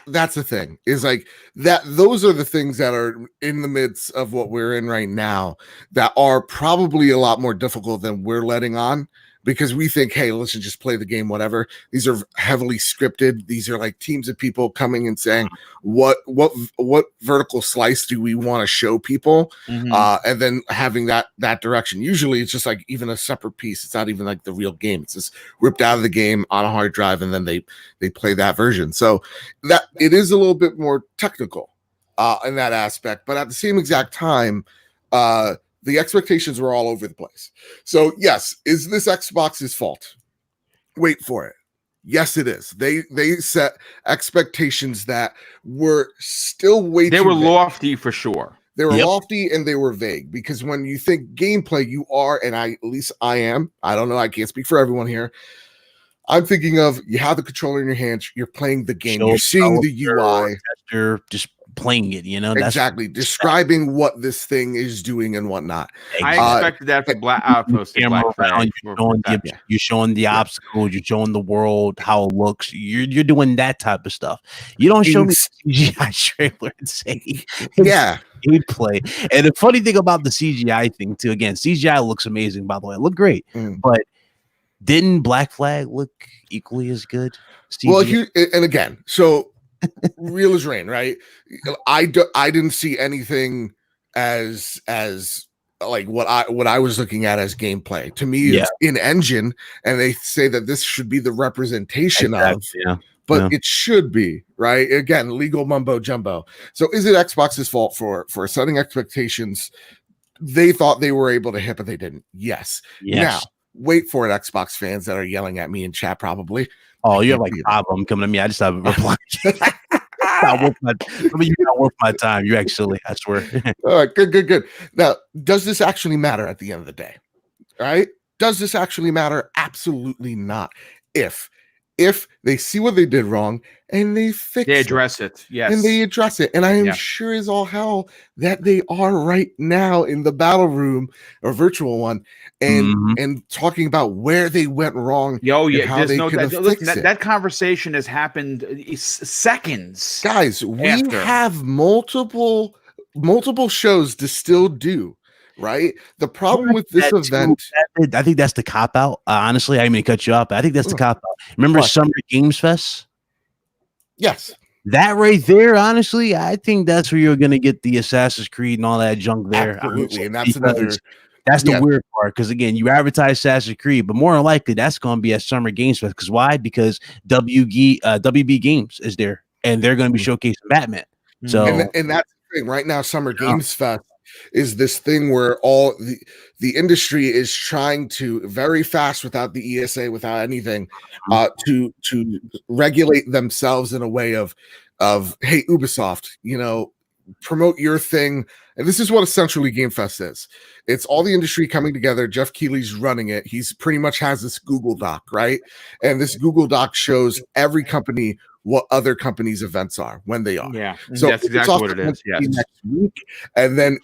that's the thing, is like that. Those are the things that are in the midst of what we're in right now that are probably a lot more difficult than we're letting on, because we think, hey, listen, just play the game, whatever. These are heavily scripted. These are like teams of people coming and saying, what vertical slice do we want to show people? And then having that direction. Usually it's just like even a separate piece. It's not even like the real game. It's just ripped out of the game on a hard drive, and then they play that version. So that it is a little bit more technical in that aspect, but at the same exact time, the expectations were all over the place. So yes, is this Xbox's fault? Wait for it. Yes, it is. They set expectations that were still way They too were vague. lofty for sure. They were lofty and they were vague, because when you think gameplay, you are, and at least I am. I don't know. I can't speak for everyone here. I'm thinking of, you have the controller in your hands. You're playing the game. You're seeing the UI. You're just playing it, exactly, describing what this thing is doing and whatnot. I expected that for Black Flag. You're showing the obstacles, you're showing the world how it looks. You're doing that type of stuff. You don't show me CGI trailer and say gameplay. And the funny thing about the CGI thing too, again, CGI looks amazing, by the way. It looked great, but didn't Black Flag look equally as good? CGI? Well, and again, so real as rain, right? I didn't see anything as like what I was looking at as gameplay. To me, it's in engine, and they say that this should be the representation but it should be, right? Again, legal mumbo jumbo. So is it Xbox's fault for setting expectations they thought they were able to hit, but they didn't? Yes. Now, wait for it, Xbox fans that are yelling at me in chat probably. Oh, you have like 5 of them coming to me. I just have a reply. Not worth my time. You actually, I swear. All right, good. Now, does this actually matter at the end of the day? Right? Does this actually matter? Absolutely not. If if they see what they did wrong and they fix They it. address it. Yes. And they address it. And I am Yeah. sure as all hell that they are right now in the battle room or virtual one and talking about where they went wrong and how there's they no could have listen, fixed it. that conversation has happened seconds. Guys, we after. have multiple shows to still do, right? The problem with this event, I think that's the cop out. Honestly, I mean to cut you off, but I think that's the cop out. Remember What? Summer Games Fest? yes. That right there, honestly, I think that's where you're gonna get the Assassin's Creed and all that junk there. Absolutely. Honestly, And that's another because that's the yeah. weird part. Because again, you advertise Assassin's Creed, but more than likely that's gonna be at Summer Games Fest. Because why? Because WB Games is there, and they're gonna be showcasing Batman. So and that's the thing right now. Summer Games Fest is this thing where all the industry is trying to very fast without the ESA, without anything, to regulate themselves in a way of hey, Ubisoft, you know, promote your thing. And this is what essentially Game Fest is. It's all the industry coming together. Jeff Keighley's running it. He's pretty much has this Google Doc, right? And this Google Doc shows every company what other companies' events are when they are. Yeah, so that's exactly what it is. Yes. Next week, and then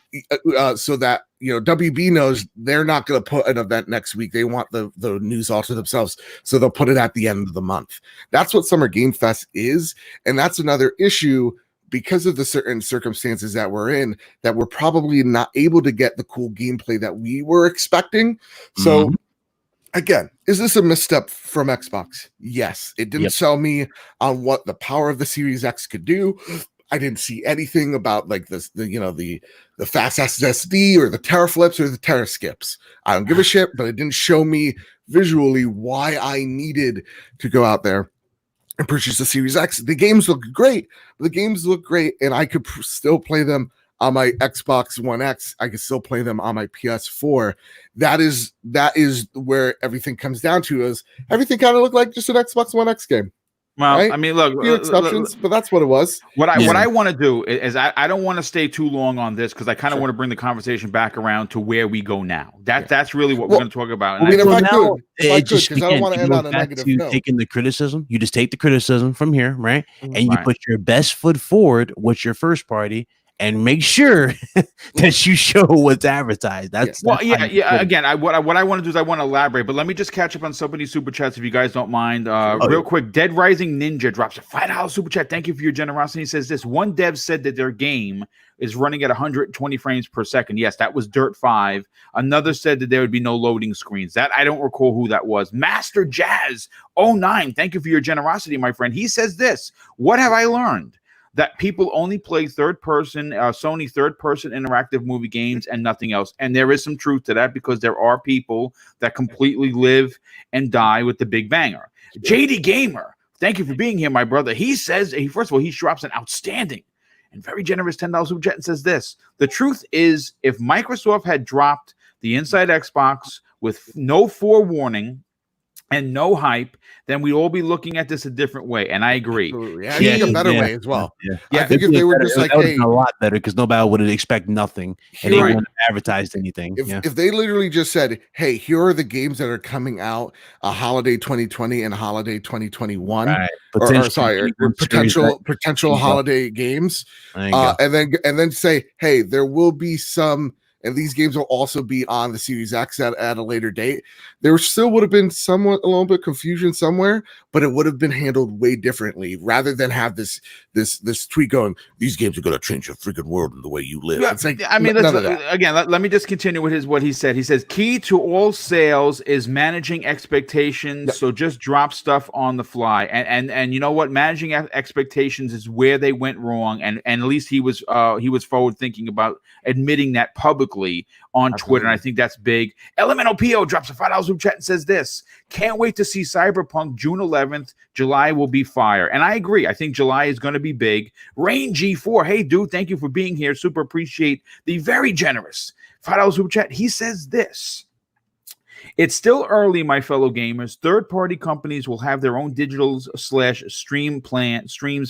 so that you know WB knows they're not going to put an event next week. They want the news all to themselves, so they'll put it at the end of the month. That's what Summer Game Fest is, and that's another issue because of the certain circumstances that we're in, that we're probably not able to get the cool gameplay that we were expecting. So again, is this a misstep from Xbox? Yes. It didn't sell me on what the power of the Series X could do. I didn't see anything about like the fast SSD or the teraflops or the teraskips. I don't give a shit, but it didn't show me visually why I needed to go out there and purchase the Series X. The games look great. And I could still play them on my Xbox One X. I could still play them on my PS4. That is where everything comes down to. Is everything kind of look like just an Xbox One X game? Well, right? I mean, look, a few exceptions, but that's what it was. What I want to do is I don't want to stay too long on this because I kind of want to bring the conversation back around to where we go now. That's really what we're going to talk about. And because I don't want to end on a negative note. Taking the criticism, you just take the criticism from here, right? And you put your best foot forward with your first party. And make sure that you show what's advertised. Again, what I want to do is I want to elaborate, but let me just catch up on so many super chats if you guys don't mind. Real quick, Dead Rising Ninja drops a $5 super chat. Thank you for your generosity. He says this: one dev said that their game is running at 120 frames per second. Yes, that was Dirt 5. Another said that there would be no loading screens. That I don't recall who that was. Master Jazz 09. Thank you for your generosity, my friend. He says this: what have I learned? That people only play Sony third-person interactive movie games and nothing else. And there is some truth to that because there are people that completely live and die with the big banger. JD Gamer, thank you for being here, my brother. He says, first of all, he drops an outstanding and very generous $10 super chat and says this: the truth is, if Microsoft had dropped the Inside Xbox with no forewarning and no hype, then we'd all be looking at this a different way. And I agree. Absolutely. I think a better way as well. Yeah. I think if they were just like, hey, a lot better because nobody would expect nothing and they wouldn't have advertised anything. If they literally just said, hey, here are the games that are coming out holiday 2020 and holiday 2021, right. potential holiday games, and then say, hey, there will be some. And these games will also be on the Series X at a later date. There still would have been a little bit of confusion somewhere, but it would have been handled way differently rather than have this tweet going, these games are going to change your freaking world and the way you live. Yeah, it's like, I mean, let me just continue with what he said. He says, key to all sales is managing expectations. Yep. So just drop stuff on the fly. And you know what? Managing expectations is where they went wrong. And at least he was forward thinking about admitting that publicly on Twitter, and I think that's big. LMNOPO drops a $5 super chat and says this: can't wait to see Cyberpunk June 11th. July will be fire. And I agree. I think July is going to be big. Rain G4, hey, dude, thank you for being here. Super appreciate the very generous $5 super chat. He says this: it's still early, my fellow gamers. Third-party companies will have their own streams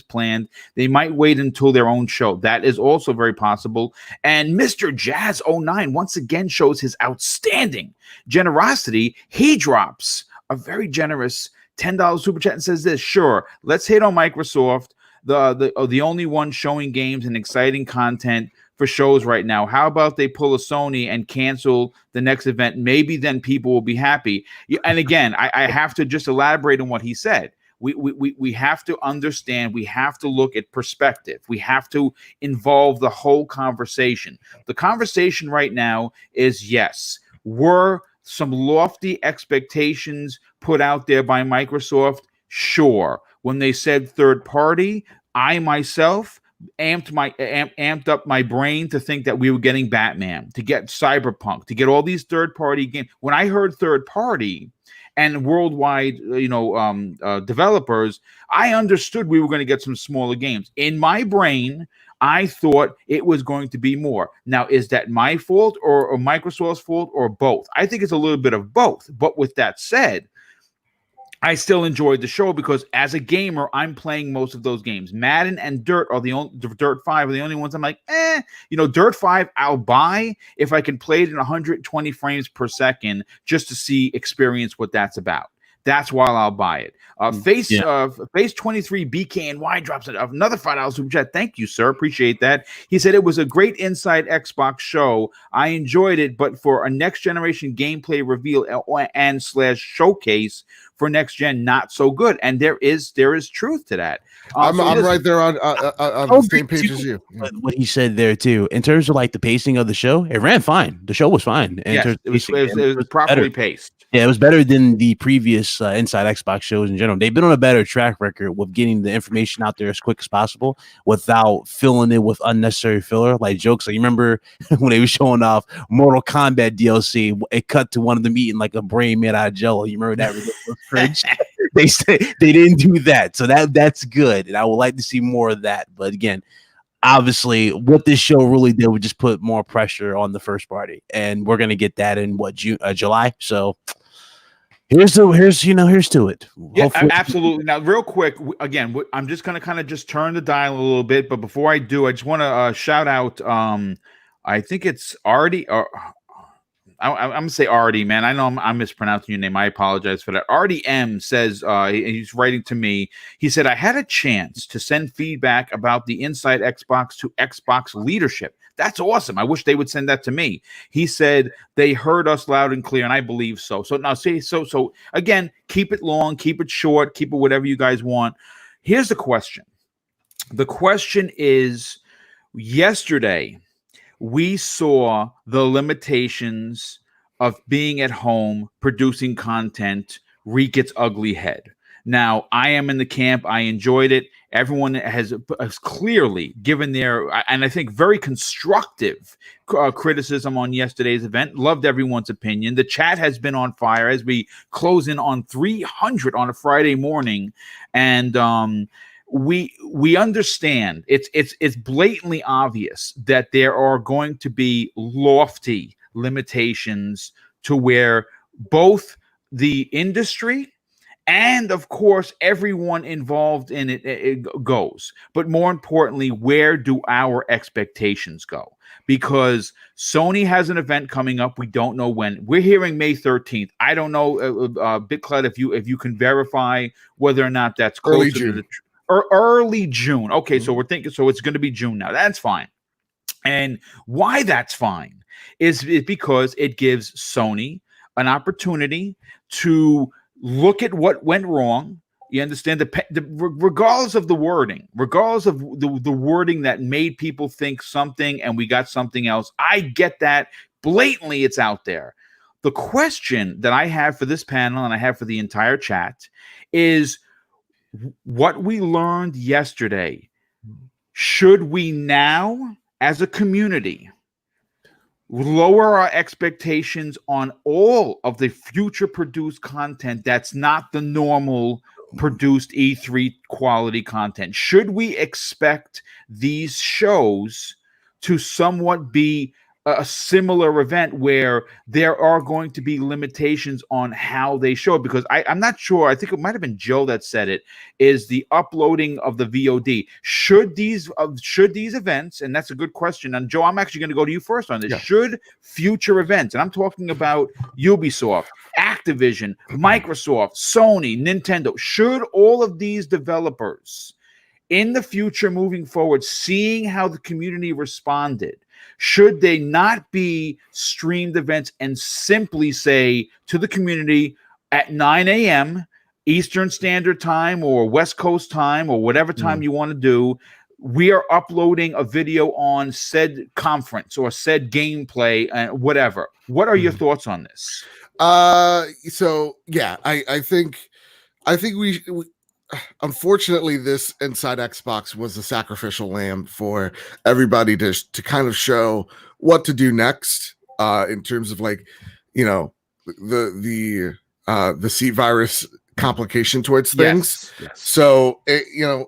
planned. They might wait until their own show. That is also very possible. And Mr. Jazz 09 once again shows his outstanding generosity. He drops a very generous $10 super chat and says this. Sure, let's hit on Microsoft, the only one showing games and exciting content for shows right now. How about they pull a Sony and cancel the next event? Maybe then people will be happy. And again, I have to just elaborate on what he said. We have to understand, we have to look at perspective. We have to involve the whole conversation. The conversation right now is, yes, were some lofty expectations put out there by Microsoft? Sure. When they said third party, I myself amped up my brain to think that we were getting Batman, to get Cyberpunk, to get all these third party games. When I heard third party and worldwide, developers, I understood we were going to get some smaller games. In my brain, I thought it was going to be more. Now, is that my fault or Microsoft's fault or both? I think it's a little bit of both. But with that said, I still enjoyed the show because as a gamer, I'm playing most of those games. Madden and Dirt are Dirt 5 are the only ones I'm like, Dirt 5 I'll buy if I can play it in 120 frames per second just to experience what that's about. That's why I'll buy it. Face 23 BKNY drops another $5 super chat. Thank you, sir. Appreciate that. He said it was a great Inside Xbox show. I enjoyed it, but for a next generation gameplay reveal and / showcase for next gen, not so good. And there is truth to that. I'm right there on the same page as you. What he said there too, in terms of like the pacing of the show, it ran fine. The show was fine. Yes, it was properly paced. Yeah, it was better than the previous Inside Xbox shows in general. They've been on a better track record with getting the information out there as quick as possible without filling it with unnecessary filler, like jokes. Like, you remember when they were showing off Mortal Kombat DLC, it cut to one of them eating like a brain made out of jello. You remember that ridiculous fridge? They said they didn't do that. So that's good. And I would like to see more of that. But again, obviously what this show really did was just put more pressure on the first party. And we're going to get that in July. So here's to it. Yeah, absolutely. Now, real quick, again, I'm just going to kind of just turn the dial a little bit. But before I do, I just want to shout out, I think it's Artie, I'm going to say Artie, man. I know I'm mispronouncing your name. I apologize for that. Artie M says, he's writing to me. He said, I had a chance to send feedback about the Inside Xbox to Xbox leadership. That's awesome. I wish they would send that to me. He said they heard us loud and clear, and I believe so. So now, so again, keep it long, keep it short, keep it whatever you guys want. Here's the question. The question is, yesterday, we saw the limitations of being at home, producing content, wreak its ugly head. Now, I am in the camp. I enjoyed it. Everyone has clearly given their, and I think very constructive criticism on yesterday's event. Loved everyone's opinion. The chat has been on fire as we close in on 300 on a Friday morning. And, we understand it's blatantly obvious that there are going to be lofty limitations to where both the industry and, of course, everyone involved in it goes. But more importantly, where do our expectations go? Because Sony has an event coming up. We don't know when. We're hearing May 13th. I don't know, BitCloud, if you can verify whether or not that's closer to the early June. Okay, so we're thinking, so it's going to be June now. That's fine. And why that's fine is because it gives Sony an opportunity to look at what went wrong. You understand, regardless of the wording, regardless of the wording that made people think something and we got something else. I get that. Blatantly, it's out there. The question that I have for this panel and I have for the entire chat is, what we learned yesterday, should we now, as a community, lower our expectations on all of the future produced content that's not the normal produced E3 quality content? Should we expect these shows to somewhat be a similar event where there are going to be limitations on how they show it, because I'm not sure. I think it might have been Joe that said it, is the uploading of the VOD. Should these events, and that's a good question. And Joe, I'm actually going to go to you first on this. Yeah. Should future events, and I'm talking about Ubisoft, Activision, Microsoft, Sony, Nintendo, should all of these developers in the future moving forward, seeing how the community responded, should they not be streamed events and simply say to the community at 9 a.m. Eastern Standard Time or West Coast time or whatever time you want to do, we are uploading a video on said conference or said gameplay and whatever. What are your thoughts on this? So yeah, I think we unfortunately this Inside Xbox was a sacrificial lamb for everybody to kind of show what to do next in terms of like, you know, the seat virus complication towards things. Yes. So you know,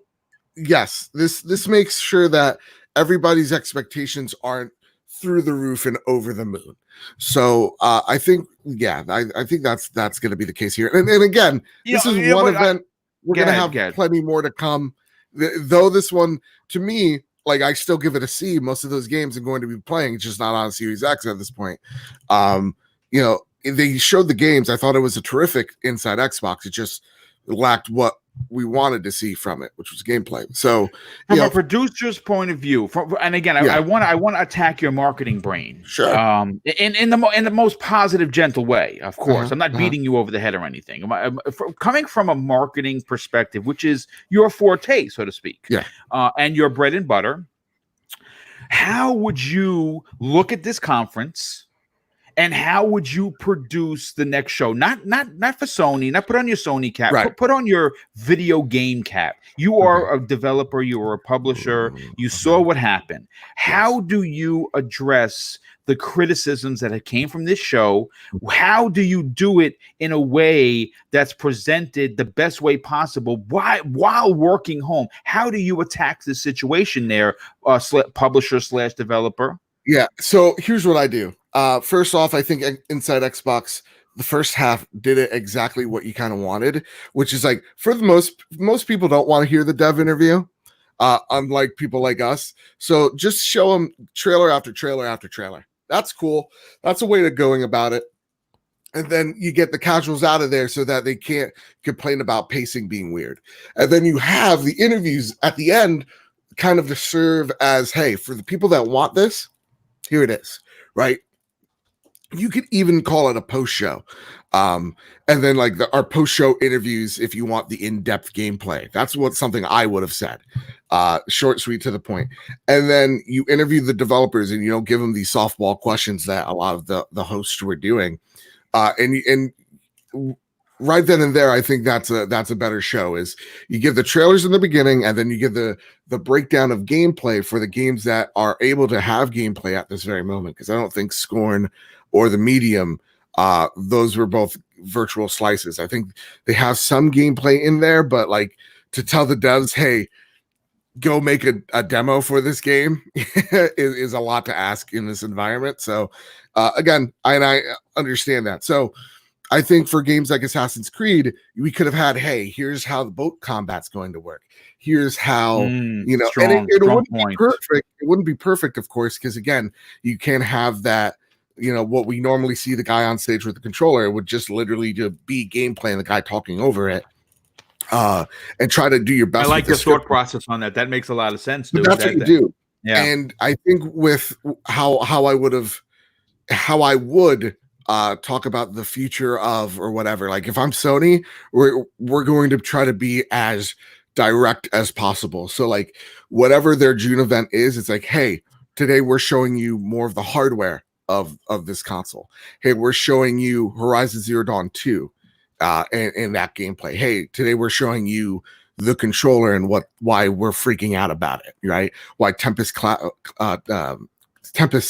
yes, this makes sure that everybody's expectations aren't through the roof and over the moon. So I think, yeah, I think that's going to be the case here. And again, this is one event. We're going to have plenty more to come. Though this one, to me, like I still give it a C. Most of those games I'm going to be playing, just not on Series X at this point. You know, they showed the games. I thought it was a terrific Inside Xbox. It just lacked what we wanted to see from it, which was gameplay. So from a producer's point of view, and again, I want to attack your marketing brain, sure, in the most positive, gentle way. Of course, I'm not beating you over the head or anything. Coming from a marketing perspective, which is your forte, so to speak, and your bread and butter, how would you look at this conference? And how would you produce the next show? Not for Sony, not put on your Sony cap, put on your video game cap. You are a developer, you are a publisher, you saw what happened. How do you address the criticisms that came from this show? How do you do it in a way that's presented the best way possible while working home? How do you attack the situation there, publisher / developer? Yeah, so here's what I do. First off, I think Inside Xbox, the first half did it exactly what you kind of wanted, which is like, for the most people don't want to hear the dev interview, unlike people like us. So just show them trailer after trailer after trailer. That's cool. That's a way of going about it. And then you get the casuals out of there so that they can't complain about pacing being weird. And then you have the interviews at the end kind of to serve as, hey, for the people that want this, here it is, right? You could even call it a post show. And then like our post show interviews, if you want the in-depth gameplay, that's something I would have said. Short, sweet, to the point. And then you interview the developers and you don't give them these softball questions that a lot of the hosts were doing. And right then and there, I think that's a better show. Is you give the trailers in the beginning, and then you give the breakdown of gameplay for the games that are able to have gameplay at this very moment. Because I don't think Scorn or the Medium, those were both virtual slices. I think they have some gameplay in there, but like to tell the devs, hey, go make a demo for this game is a lot to ask in this environment. So again, I understand that. So I think for games like Assassin's Creed, we could have had, hey, here's how the boat combat's going to work. Here's how, you know, and it wouldn't be perfect. It wouldn't be perfect, of course, because again, you can't have that, you know, what we normally see the guy on stage with the controller. It would just literally just be gameplay and the guy talking over it. And try to do your best. I like the thought process on that. That makes a lot of sense. But that's what you do. Yeah. And I think with how I would talk about the future of or whatever. Like if I'm Sony, we're going to try to be as direct as possible. So like whatever their June event is, it's like, hey, today we're showing you more of the hardware of this console. Hey, we're showing you Horizon Zero Dawn 2 in that gameplay. Hey, today we're showing you the controller and why we're freaking out about it, right? Why Tempest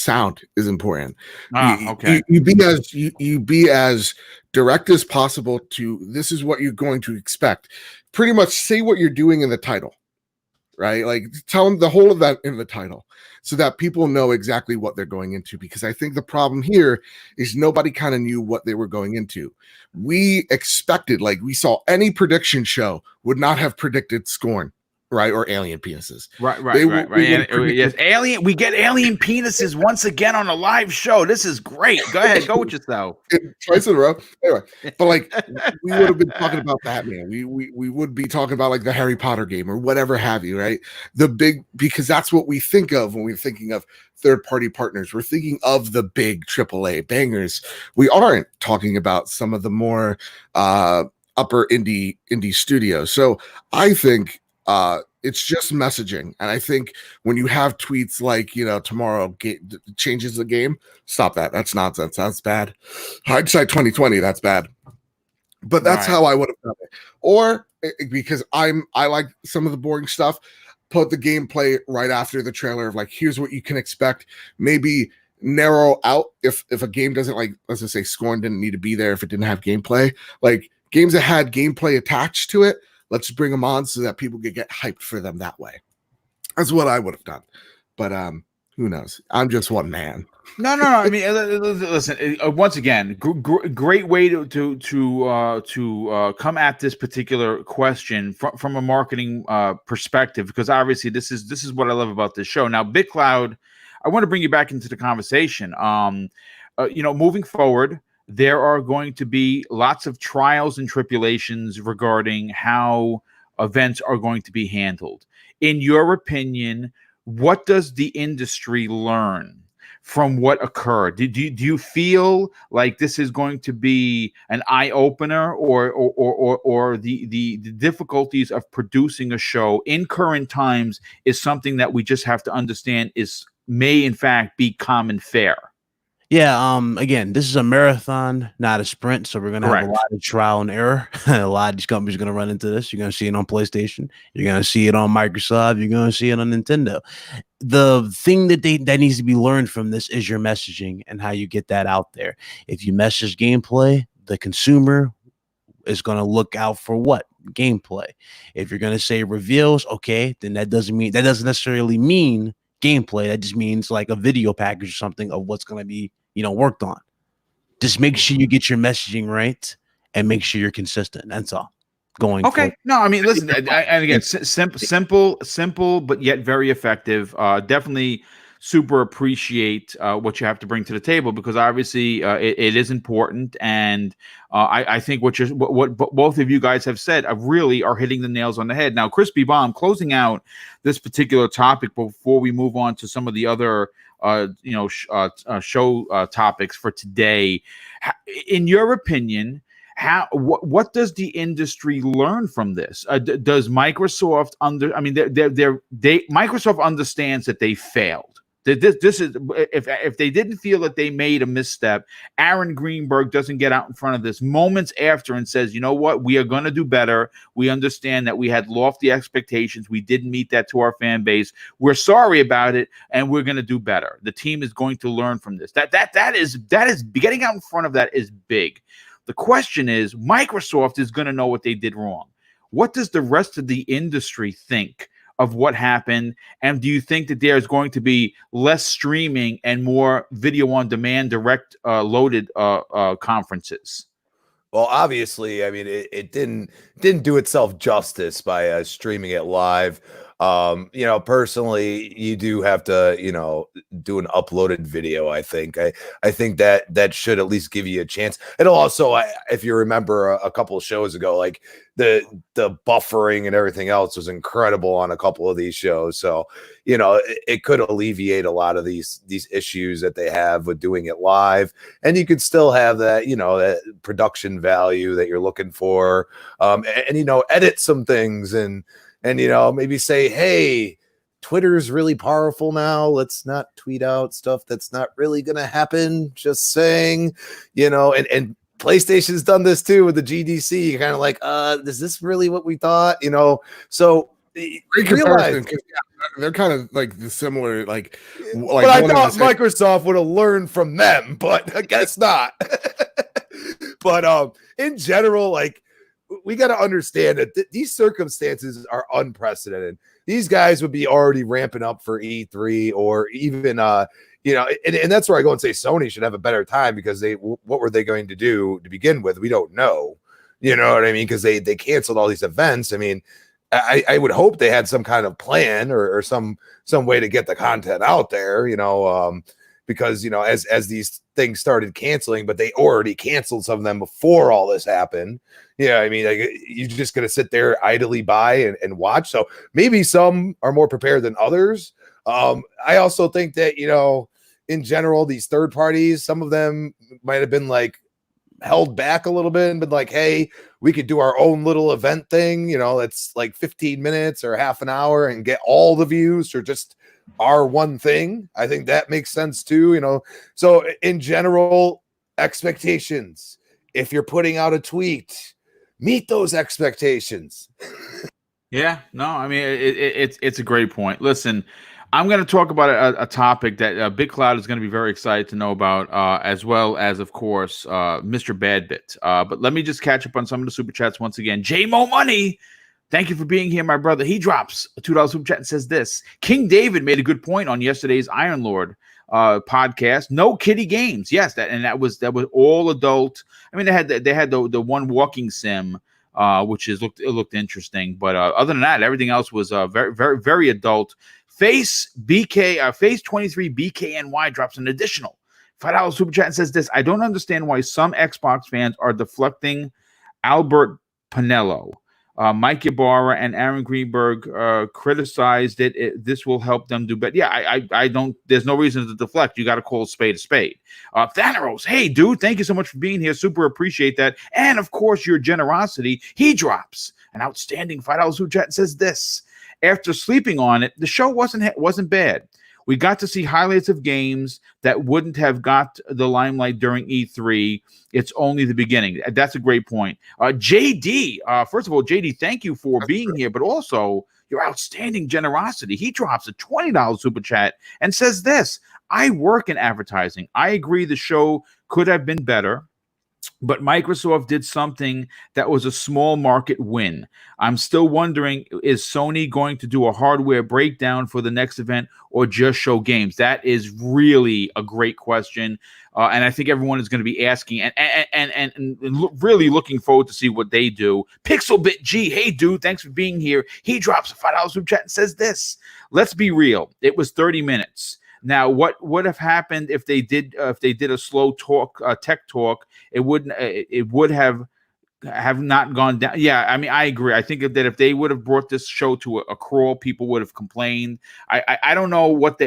sound is important. Okay. You be as direct as possible to this is what you're going to expect. Pretty much say what you're doing in the title. right? Like tell them the whole of that in the title so that people know exactly what they're going into. Because I think the problem here is nobody kind of knew what they were going into. We expected, like we saw any prediction show would not have predicted Scorn, right? Or alien penises. Right. We would have Yes, predicted we get alien penises once again on a live show. This is great. Go ahead, go with yourself. twice in a row. Anyway, but like we would have been talking about Batman. We would be talking about like the Harry Potter game or whatever have you, right? The big, because that's what we think of when we're thinking of third-party partners. We're thinking of the big AAA bangers. We aren't talking about some of the more upper indie studios. So I think it's just messaging. And I think when you have tweets like, you know, tomorrow changes the game, stop that. That's nonsense. That's bad. Hindsight 2020, that's bad. But that's how I would have done it. Or because I like some of the boring stuff, put the gameplay right after the trailer of like, here's what you can expect. Maybe narrow out if a game doesn't, like, let's just say Scorn didn't need to be there if it didn't have gameplay. Like games that had gameplay attached to it, let's bring them on so that people could get hyped for them that way. That's what I would have done. But who knows? I'm just one man. No. I mean, listen. Once again, great way to come at this particular question from a marketing perspective, because obviously this is what I love about this show. Now, BitCloud, I want to bring you back into the conversation. Moving forward, there are going to be lots of trials and tribulations regarding how events are going to be handled. In your opinion, what does the industry learn from what occurred? Do you feel like this is going to be an eye-opener, or the difficulties of producing a show in current times is something that we just have to understand may in fact be common fare? Yeah, again, this is a marathon, not a sprint. So we're going to have a lot of trial and error. A lot of these companies are going to run into this. You're going to see it on PlayStation. You're going to see it on Microsoft. You're going to see it on Nintendo. The thing that needs to be learned from this is your messaging and how you get that out there. If you message gameplay, the consumer is going to look out for what? Gameplay. If you're going to say reveals, okay, then that doesn't necessarily mean gameplay. That just means like a video package or something of what's going to be worked on. Just make sure you get your messaging right and make sure you're consistent. That's all. Going forward. No, I mean, listen, and again, simple, but yet very effective. Definitely super appreciate what you have to bring to the table, because obviously it is important, and I think what both of you guys have said really are hitting the nails on the head. Now, Crispy Bomb, closing out this particular topic before we move on to some of the other show topics for today. In your opinion, what does the industry learn from this? Does Microsoft Microsoft understands that they failed. This is if they didn't feel that they made a misstep, Aaron Greenberg doesn't get out in front of this moments after and says, you know what, we are going to do better. We understand that we had lofty expectations. We didn't meet that to our fan base. We're sorry about it, and we're going to do better. The team is going to learn from this. That is getting out in front of that is big. The question is, Microsoft is going to know what they did wrong. What does the rest of the industry think of what happened? And do you think that there's going to be less streaming and more video on demand, direct loaded conferences? Well, obviously, I mean, it didn't do itself justice by streaming it live. Personally, you do have to, do an uploaded video. I think that should at least give you a chance. And also, if you remember a couple of shows ago, like the buffering and everything else was incredible on a couple of these shows. So, it could alleviate a lot of these issues that they have with doing it live, and you could still have that, that production value that you're looking for, and edit some things and maybe say, hey, Twitter's really powerful now. Let's not tweet out stuff that's not really going to happen. Just saying, and PlayStation's done this too with the GDC. You're kind of like, is this really what we thought? So great comparison, because they're kind of like the similar, like but I thought Microsoft would have learned from them, but I guess not. But in general, like, we got to understand that these circumstances are unprecedented. These guys would be already ramping up for E3 or even, and that's where I go and say Sony should have a better time because what were they going to do to begin with? We don't know. You know what I mean? Because they canceled all these events. I mean, I would hope they had some kind of plan or some way to get the content out there, because as these things started canceling, but they already canceled some of them before all this happened. Yeah, I mean, you're just gonna sit there idly by and watch. So maybe some are more prepared than others. I also think that in general, these third parties, some of them might have been like held back a little bit and been like, hey, we could do our own little event thing, that's like 15 minutes or half an hour and get all the views or just our one thing. I think that makes sense too, So in general, expectations. If you're putting out a tweet, meet those expectations. Yeah, no, I mean it's a great point. Listen, I'm going to talk about a topic that Big Cloud is going to be very excited to know about, as well as, of course, Mr. Badbit. But let me just catch up on some of the super chats once again. J-Mo Money, thank you for being here, my brother. He drops a $2 super chat and says this. King David made a good point on yesterday's Iron Lord podcast. No kiddie games. Yes, that was all adult. I mean, they had the one walking sim, which looked interesting, but other than that, everything else was very, very, very adult. Face 23 BKNY drops an additional $5 super chat and says this. I don't understand why some Xbox fans are deflecting Albert Pinello. Mike Ybarra and Aaron Greenberg criticized it. This will help them do better. Yeah, I don't. There's no reason to deflect. You got to call a spade a spade. Thanaros, hey, dude, thank you so much for being here. Super appreciate that. And, of course, your generosity. He drops an outstanding $5 super chat and says this. After sleeping on it, the show wasn't bad. We got to see highlights of games that wouldn't have got the limelight during E3. It's only the beginning. That's a great point. JD, first of all, JD, thank you for being here, but also your outstanding generosity. He drops a $20 super chat and says this. I work in advertising. I agree the show could have been better, but Microsoft did something that was a small market win. I'm still wondering, is Sony going to do a hardware breakdown for the next event or just show games? That is really a great question. And I think everyone is going to be asking and really looking forward to see what they do. Pixelbit G, hey, dude, thanks for being here. He drops a $5 super chat and says this. Let's be real. It was 30 minutes. Now, what would have happened if they did a slow talk, tech talk? It would have not gone down. Yeah, I mean, I agree. I think that if they would have brought this show to a crawl, people would have complained. I don't know what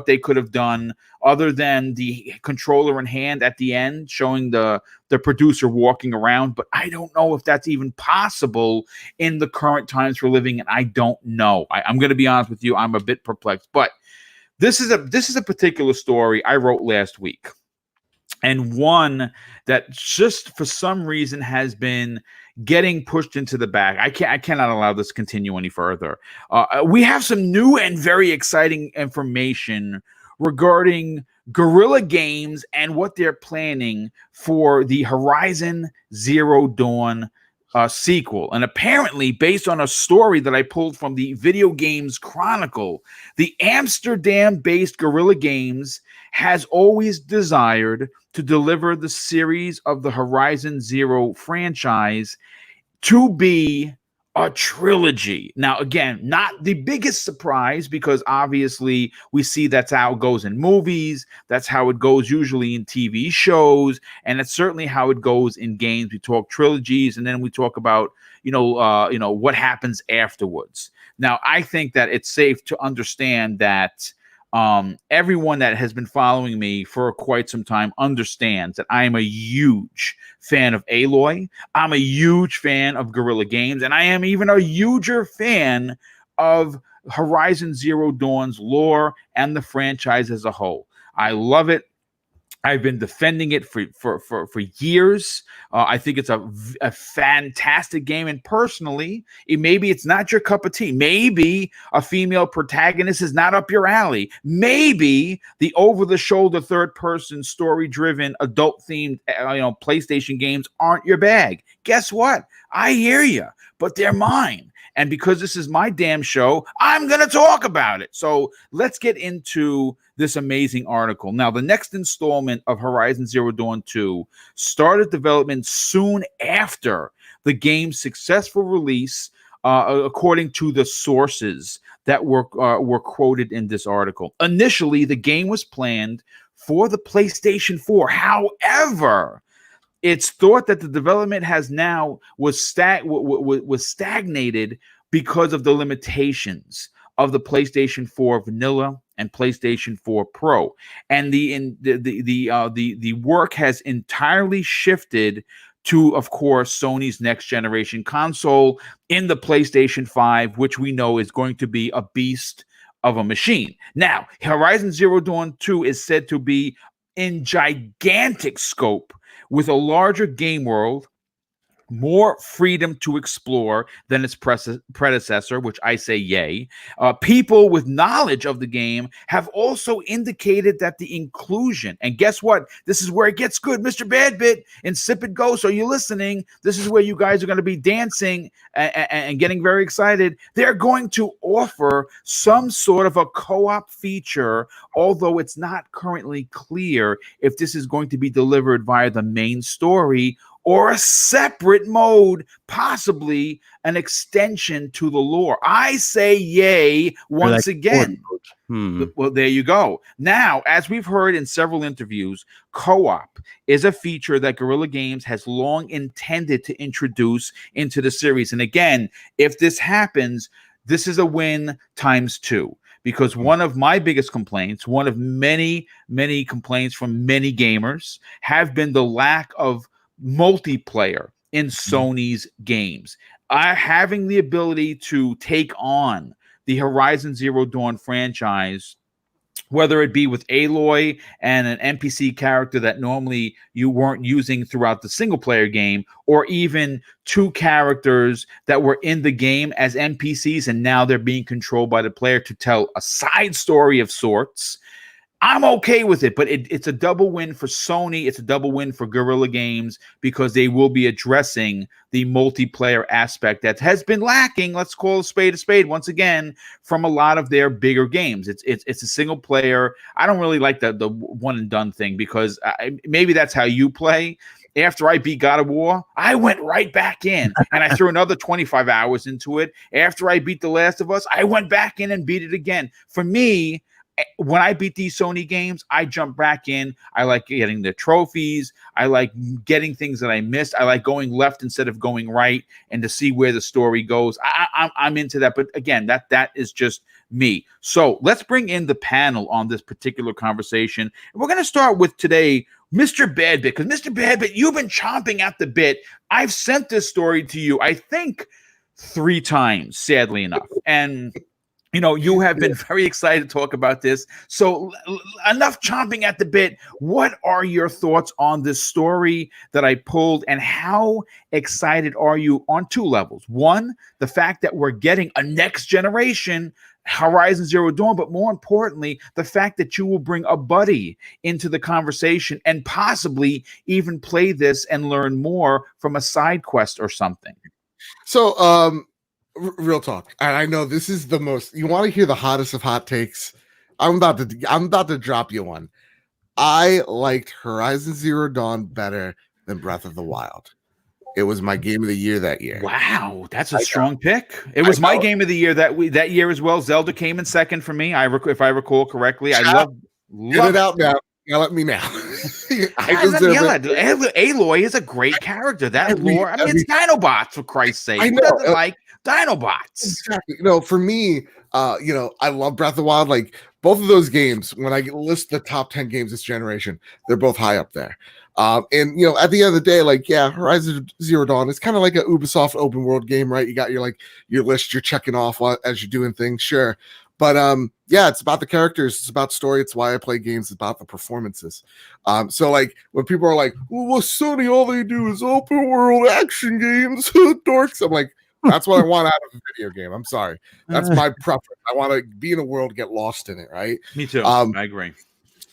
they could have done other than the controller in hand at the end, showing the producer walking around. But I don't know if that's even possible in the current times we're living in. I don't know. I'm going to be honest with you. I'm a bit perplexed, but. This is a particular story I wrote last week, and one that just for some reason has been getting pushed into the back. I cannot allow this to continue any further. We have some new and very exciting information regarding Guerrilla Games and what they're planning for the Horizon Zero Dawn sequel. And apparently, based on a story that I pulled from the Video Games Chronicle, the Amsterdam-based Guerrilla Games has always desired to deliver the series of the Horizon Zero franchise to be a trilogy. Now, again, not the biggest surprise because obviously we see that's how it goes in movies. That's how it goes usually in TV shows. And it's certainly how it goes in games. We talk trilogies and then we talk about, what happens afterwards. Now, I think that it's safe to understand that everyone that has been following me for quite some time understands that I am a huge fan of Aloy. I'm a huge fan of Guerrilla Games, and I am even a huger fan of Horizon Zero Dawn's lore and the franchise as a whole. I love it. I've been defending it for years. I think it's a fantastic game, and personally, maybe it's not your cup of tea. Maybe a female protagonist is not up your alley. Maybe the over-the-shoulder, third-person, story-driven, adult-themed, PlayStation games aren't your bag. Guess what? I hear you, but they're mine. And because this is my damn show, I'm going to talk about it. So let's get into this amazing article. Now, the next installment of Horizon Zero Dawn 2 started development soon after the game's successful release, according to the sources that were quoted in this article. Initially, the game was planned for the PlayStation 4. However, it's thought that the development was stagnated because of the limitations of the PlayStation 4 Vanilla and PlayStation 4 Pro, and the work has entirely shifted to, of course, Sony's next generation console in the PlayStation 5, which we know is going to be a beast of a machine. Now, Horizon Zero Dawn 2 is said to be in gigantic scope, with a larger game world, more freedom to explore than its predecessor, which I say yay. People with knowledge of the game have also indicated that the inclusion, and guess what? This is where it gets good, Mr. Badbit, Insipid Ghost, are you listening? This is where you guys are going to be dancing and getting very excited. They're going to offer some sort of a co-op feature, although it's not currently clear if this is going to be delivered via the main story or a separate mode, possibly an extension to the lore. I say yay once again. Well, there you go. Now, as we've heard in several interviews, co-op is a feature that Guerrilla Games has long intended to introduce into the series. And again, if this happens, this is a win times two. Because one of my biggest complaints, one of many, many complaints from many gamers, have been the lack of multiplayer in Sony's games. Having the ability to take on the Horizon Zero Dawn franchise, whether it be with Aloy and an NPC character that normally you weren't using throughout the single player game, or even two characters that were in the game as NPCs and now they're being controlled by the player to tell a side story of sorts, I'm okay with it, but it's a double win for Sony. It's a double win for Guerrilla Games because they will be addressing the multiplayer aspect that has been lacking. Let's call a spade once again from a lot of their bigger games. It's a single player. I don't really like the one and done thing because maybe that's how you play. After I beat God of War, I went right back in and I threw another 25 hours into it. After I beat The Last of Us, I went back in and beat it again. For me, when I beat these Sony games, I jump back in. I like getting the trophies. I like getting things that I missed. I like going left instead of going right and to see where the story goes. I'm into that. But again, that is just me. So let's bring in the panel on this particular conversation. And we're going to start with today, Mr. Badbit, because Mr. Badbit, you've been chomping at the bit. I've sent this story to you, I think, 3 times, sadly enough. And you have been very excited to talk about this. So enough chomping at the bit. What are your thoughts on this story that I pulled, and how excited are you on 2 levels? One, the fact that we're getting a next generation Horizon Zero Dawn, but more importantly, the fact that you will bring a buddy into the conversation and possibly even play this and learn more from a side quest or something. So, real talk. And I know this is the most, you want to hear the hottest of hot takes. I'm about to drop you one. I liked Horizon Zero Dawn better than Breath of the Wild. It was my game of the year that year. Wow, that's a strong pick. It was my game of the year that year as well. Zelda came in second for me. If I recall correctly. I love it out now. Yell at me now. Aloy is a great character. That lore. I mean, it's Dinobots, for Christ's sake. I know. Who doesn't like Dinobots? Exactly. For me, I love Breath of the Wild. Like both of those games, when I list the top 10 games this generation, they're both high up there. And at the end of the day, Horizon Zero Dawn is kind of like a Ubisoft open world game, right? You got your list you're checking off as you're doing things, sure. But yeah, it's about the characters, it's about story, it's why I play games, it's about the performances. So like when people are like, well, Sony, all they do is open world action games, dorks. I'm like, that's what I want out of a video game. I'm sorry. That's my preference. I want to be in a world, get lost in it, right? Me too. I agree.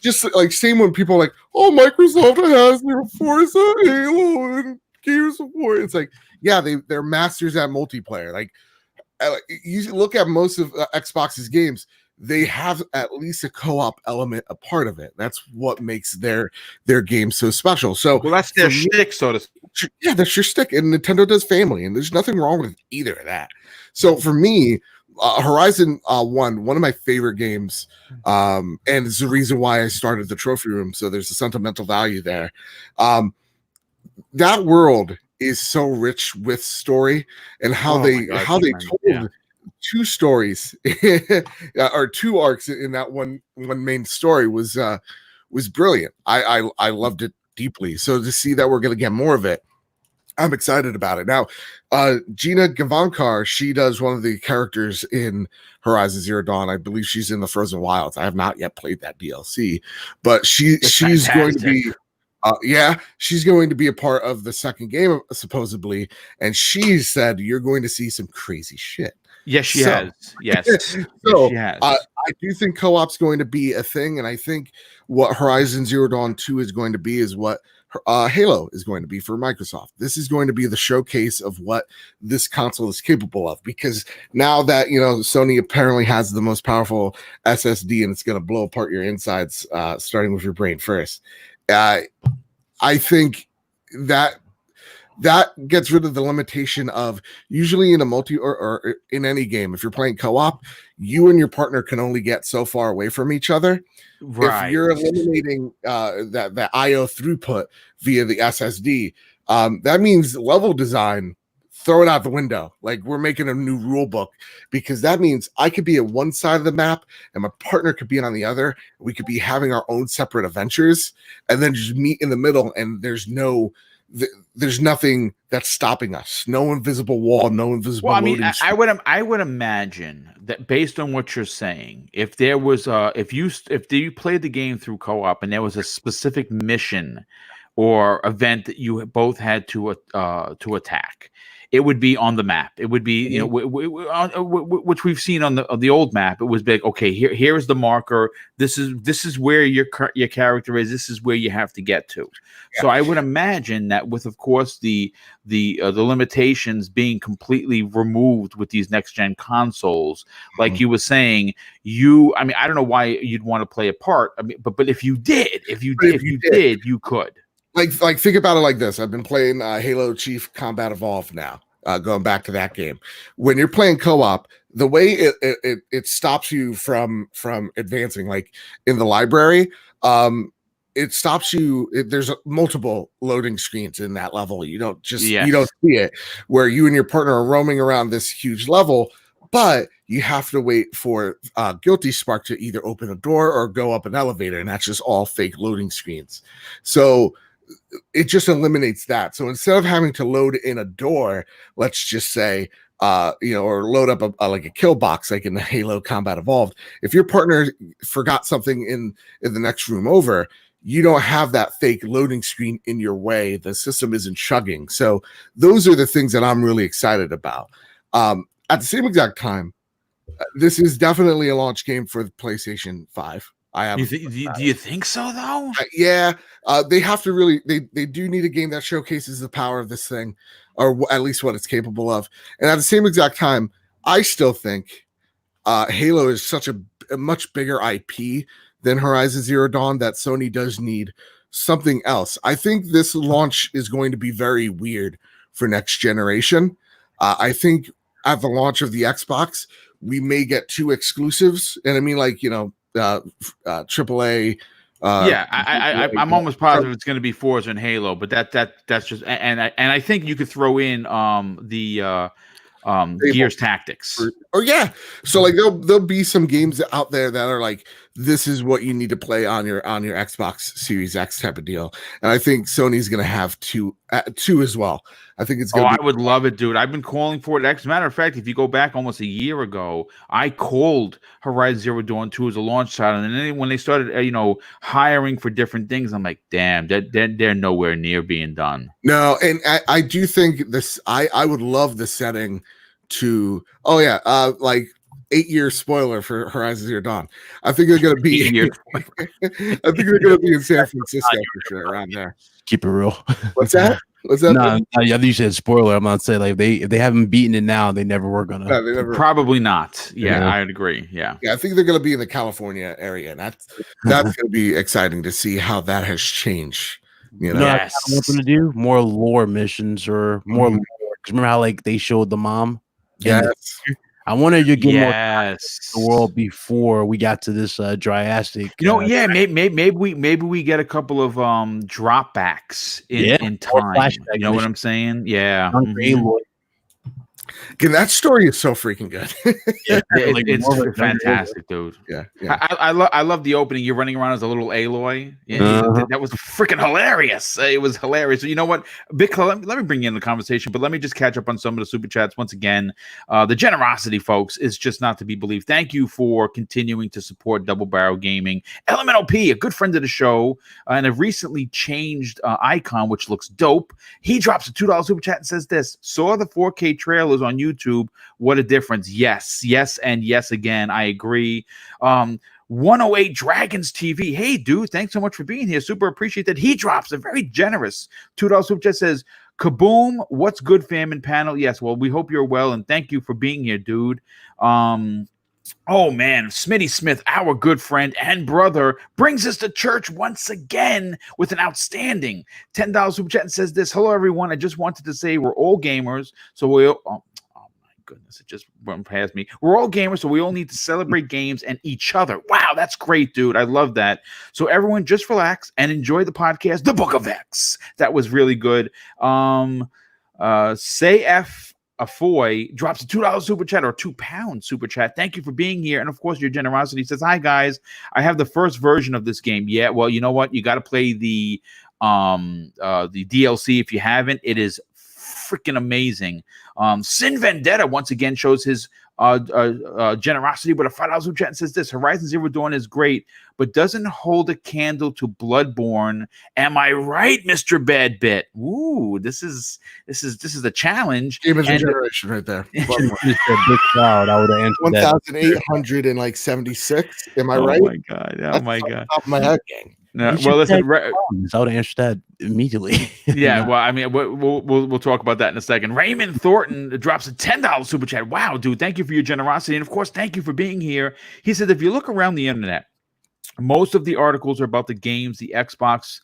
Just like same when people are like, oh, Microsoft has their Forza, Halo, and Gears of War. It's like, yeah, they're masters at multiplayer. Like you look at most of Xbox's games, they have at least a co-op element a part of it. That's what makes their game so special. So well, that's their shtick, so to speak. Yeah, that's your stick, and Nintendo does family, and there's nothing wrong with either of that. So for me, Horizon 1, one of my favorite games, and it's the reason why I started the trophy room. So there's a sentimental value there. That world is so rich with story and how they told two stories or two arcs in that one main story was brilliant. I loved it deeply. So to see that we're going to get more of it, I'm excited about it. Now, Gina Gavankar, she does one of the characters in Horizon Zero Dawn. I believe she's in the Frozen Wilds. I have not yet played that DLC, but she's going to be she's going to be a part of the second game, supposedly, and she said you're going to see some crazy shit. Yes, she has. Yes. So she has. I do think co-op's going to be a thing, and I think what Horizon Zero Dawn 2 is going to be is what Halo is going to be for Microsoft. This is going to be the showcase of what this console is capable of, because now that Sony apparently has the most powerful SSD and it's going to blow apart your insides, starting with your brain first. I think that gets rid of the limitation of usually in a multi or in any game, if you're playing co-op, you and your partner can only get so far away from each other. Right. If you're eliminating that IO throughput via the SSD, that means level design, throw it out the window. Like, we're making a new rule book, because that means I could be at one side of the map and my partner could be on the other. We could be having our own separate adventures and then just meet in the middle, and there's nothing that's stopping us. No invisible wall, no invisible. Well, I mean, I would imagine that based on what you're saying, if there was if you played the game through co-op and there was a specific mission or event that you both had to attack, it would be on the map. It would be, which we've seen on the old map. It was big. Okay, here's the marker. This is where your character is. This is where you have to get to. Yeah. So I would imagine that with, of course, the limitations being completely removed with these next gen consoles, like you were saying, I mean, I don't know why you'd want to play a part. I mean, but if you did, you could. Like think about it like this. I've been playing Halo Chief Combat Evolved now, going back to that game. When you're playing co-op, the way it stops you from advancing, like in the library, it stops you. There's multiple loading screens in that level. You don't see it, where you and your partner are roaming around this huge level, but you have to wait for Guilty Spark to either open a door or go up an elevator, and that's just all fake loading screens. So it just eliminates that. So instead of having to load in a door, let's just say, or load up like a kill box, like in the Halo Combat Evolved, if your partner forgot something in the next room over, you don't have that fake loading screen in your way. The system isn't chugging. So those are the things that I'm really excited about. At the same exact time, this is definitely a launch game for the PlayStation 5. Do you think so, though? Yeah, they have to really. They do need a game that showcases the power of this thing, or at least what it's capable of. And at the same exact time, I still think Halo is such a much bigger IP than Horizon Zero Dawn that Sony does need something else. I think this launch is going to be very weird for next generation. I think at the launch of the Xbox, we may get 2 exclusives, and I mean, like, AAA. I'm almost positive it's going to be Forza and Halo, but that's just, and I think you could throw in the Gears Tactics. So like there'll be some games out there that are like this is what you need to play on your Xbox Series X type of deal. And I think Sony's going to have two as well. I think it's going to I would love it, dude. I've been calling for it. As a matter of fact, if you go back almost a year ago, I called Horizon Zero Dawn 2 as a launch title. And then when they started, hiring for different things, I'm like, damn, they're nowhere near being done. No, and I do think this, I would love the setting to, like 8-year spoiler for Horizon Zero Dawn. I think they're going to be, I think they're going to be in San Francisco for sure, around there. Keep it real. What's that? What's that? No, I think you said spoiler. I'm not saying like if they haven't beaten it now, they never were gonna. No, they never. Probably not. Yeah, I'd agree. Yeah. I think they're going to be in the California area, and that's going to be exciting to see how that has changed. Yes. I want them to do more lore missions or more lore. Because remember how like they showed the mom? Yes. I wanted you to get more the world before we got to this Triastic. Maybe we get a couple of dropbacks in time. You know what I'm saying? Yeah. Again, that story is so freaking good. It's fantastic, dude. Yeah. I love the opening. You're running around as a little Aloy. That was freaking hilarious. It was hilarious. So you know what, Big Club, let me bring you in the conversation, but let me just catch up on some of the super chats once again. The generosity, folks, is just not to be believed. Thank you for continuing to support Double Barrel Gaming. Elemental P, a good friend of the show, and a recently changed icon, which looks dope. He drops a $2 super chat and says this: saw the 4K trailers on YouTube. What a difference. Yes, and yes again. I agree. 108 Dragons TV. Hey, dude, thanks so much for being here. Super appreciate that. He drops a very generous $2 super chat. Says, kaboom, what's good, fam and panel? Yes, well, we hope you're well, and thank you for being here, dude. Oh, man, Smitty Smith, our good friend and brother, brings us to church once again with an outstanding $10 super chat and says this: hello, everyone. I just wanted to say we're all gamers, so goodness, it just went past me. We're all gamers, so we all need to celebrate games and each other. Wow, that's great, dude. I love that. So everyone just relax and enjoy the podcast, The Book of X. That was really good. Say F Afoy drops a $2 super chat or £2 super chat. Thank you for being here. And of course, your generosity. Says, hi guys, I have the first version of this game. Yeah, well, you know what? You got to play the DLC if you haven't. It is freaking amazing. Sin Vendetta once again shows his generosity with a $5 super chat and says this: Horizon Zero Dawn is great, but doesn't hold a candle to Bloodborne. Am I right, Mr. Bad Bit? Ooh, this is a challenge. Game of the generation right there. Big crowd. I would have answered 1,876. Am I right? Oh my god! Oh my god! Top of my head, gang. No, well, listen. I would have answered that immediately. Yeah, well, I mean, we'll talk about that in a second. Raymond Thornton drops a $10 super chat. Wow, dude, thank you for your generosity, and of course, thank you for being here. He said, if you look around the internet, most of the articles are about the games, the Xbox,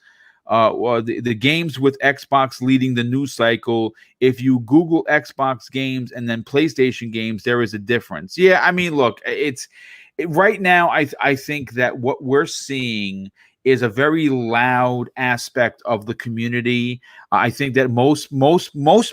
the games with Xbox leading the news cycle. If you Google Xbox games and then PlayStation games, there is a difference. Yeah, I mean, look, right now. I think that what we're seeing is a very loud aspect of the community. I think that most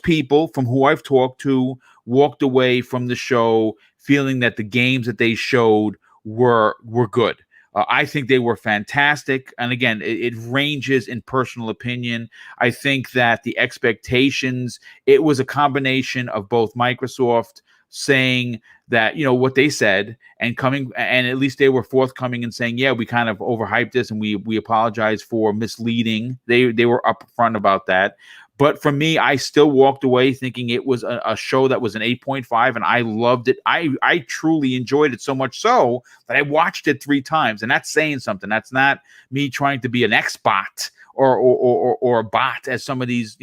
people from who I've talked to walked away from the show feeling that the games that they showed were good. I think they were fantastic. And again, it ranges in personal opinion. I think that the expectations, it was a combination of both Microsoft saying that, what they said and coming, and at least they were forthcoming and saying, yeah, we kind of overhyped this and we apologize for misleading. They were upfront about that. But for me, I still walked away thinking it was a show that was an 8.5, and I loved it. I truly enjoyed it, so much so that I watched it 3 times, and that's saying something. That's not me trying to be an X-bot or a bot, as some of these,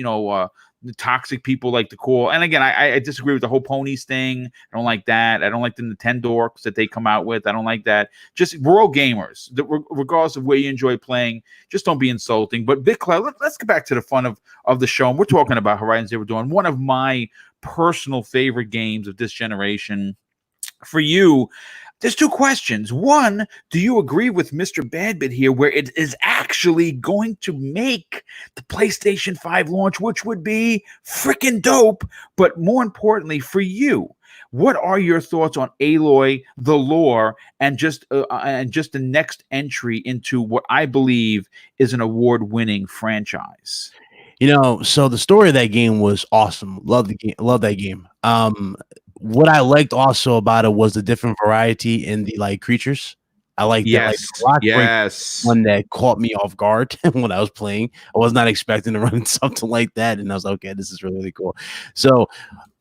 the toxic people like to call. And again, I disagree with the whole ponies thing. I don't like that. I don't like the Nintendorks that they come out with. I don't like that. Just, we're all gamers, regardless of where you enjoy playing. Just don't be insulting. But Big Cloud, let's get back to the fun of the show. And we're talking about Horizon Zero Dawn, one of my personal favorite games of this generation. For you, there's 2 questions. One, do you agree with Mr. Badbit here, where it is actually going to make the PlayStation 5 launch, which would be freaking dope? But more importantly, for you, What are your thoughts on Aloy, the lore, and just the next entry into what I believe is an award-winning franchise? So the story of that game was awesome. Love the game. Love that game. What I liked also about it was the different variety in the like creatures. I like that. Like Yes, the rock break yes. one that caught me off guard when I was playing. I was not expecting to run into something like that, and I was like, okay, this is really, really cool. So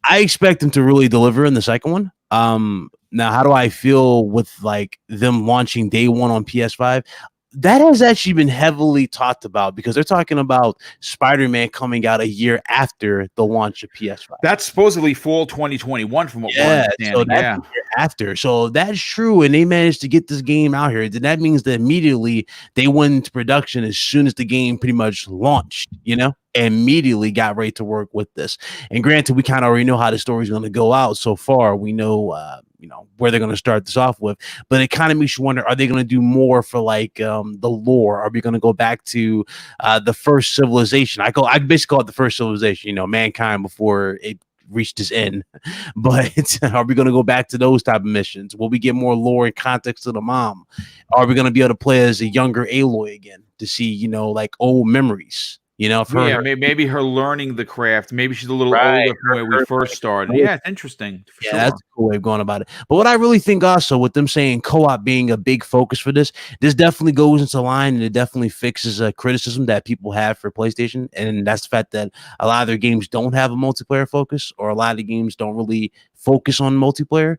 I expect them to really deliver in the second one. Now how do I feel with like them launching day one on PS5? That has actually been heavily talked about because they're talking about Spider-Man coming out a year after the launch of PS5. That's supposedly fall 2021 from what we're So understanding. that's Yeah. the year after. So that's true, and they managed to get this game out here. Then that means that immediately they went into production as soon as the game pretty much launched. Immediately got ready to work with this. And granted, we kind of already know how the story's going to go out so far. We know, where they're going to start this off with. But it kind of makes you wonder: are they going to do more for like the lore? Are we going to go back to the first civilization? I basically call it the first civilization. Mankind before it reached its end. But are we going to go back to those type of missions? Will we get more lore and context to the mom? Are we going to be able to play as a younger Aloy again to see like old memories? Maybe her learning the craft. Maybe she's a little Right, older from where we first started. Yeah, it's interesting. For sure. That's a cool way of going about it. But what I really think also with them saying co-op being a big focus for this definitely goes into line, and it definitely fixes a criticism that people have for PlayStation. And that's the fact that a lot of their games don't have a multiplayer focus, or a lot of the games don't really focus on multiplayer.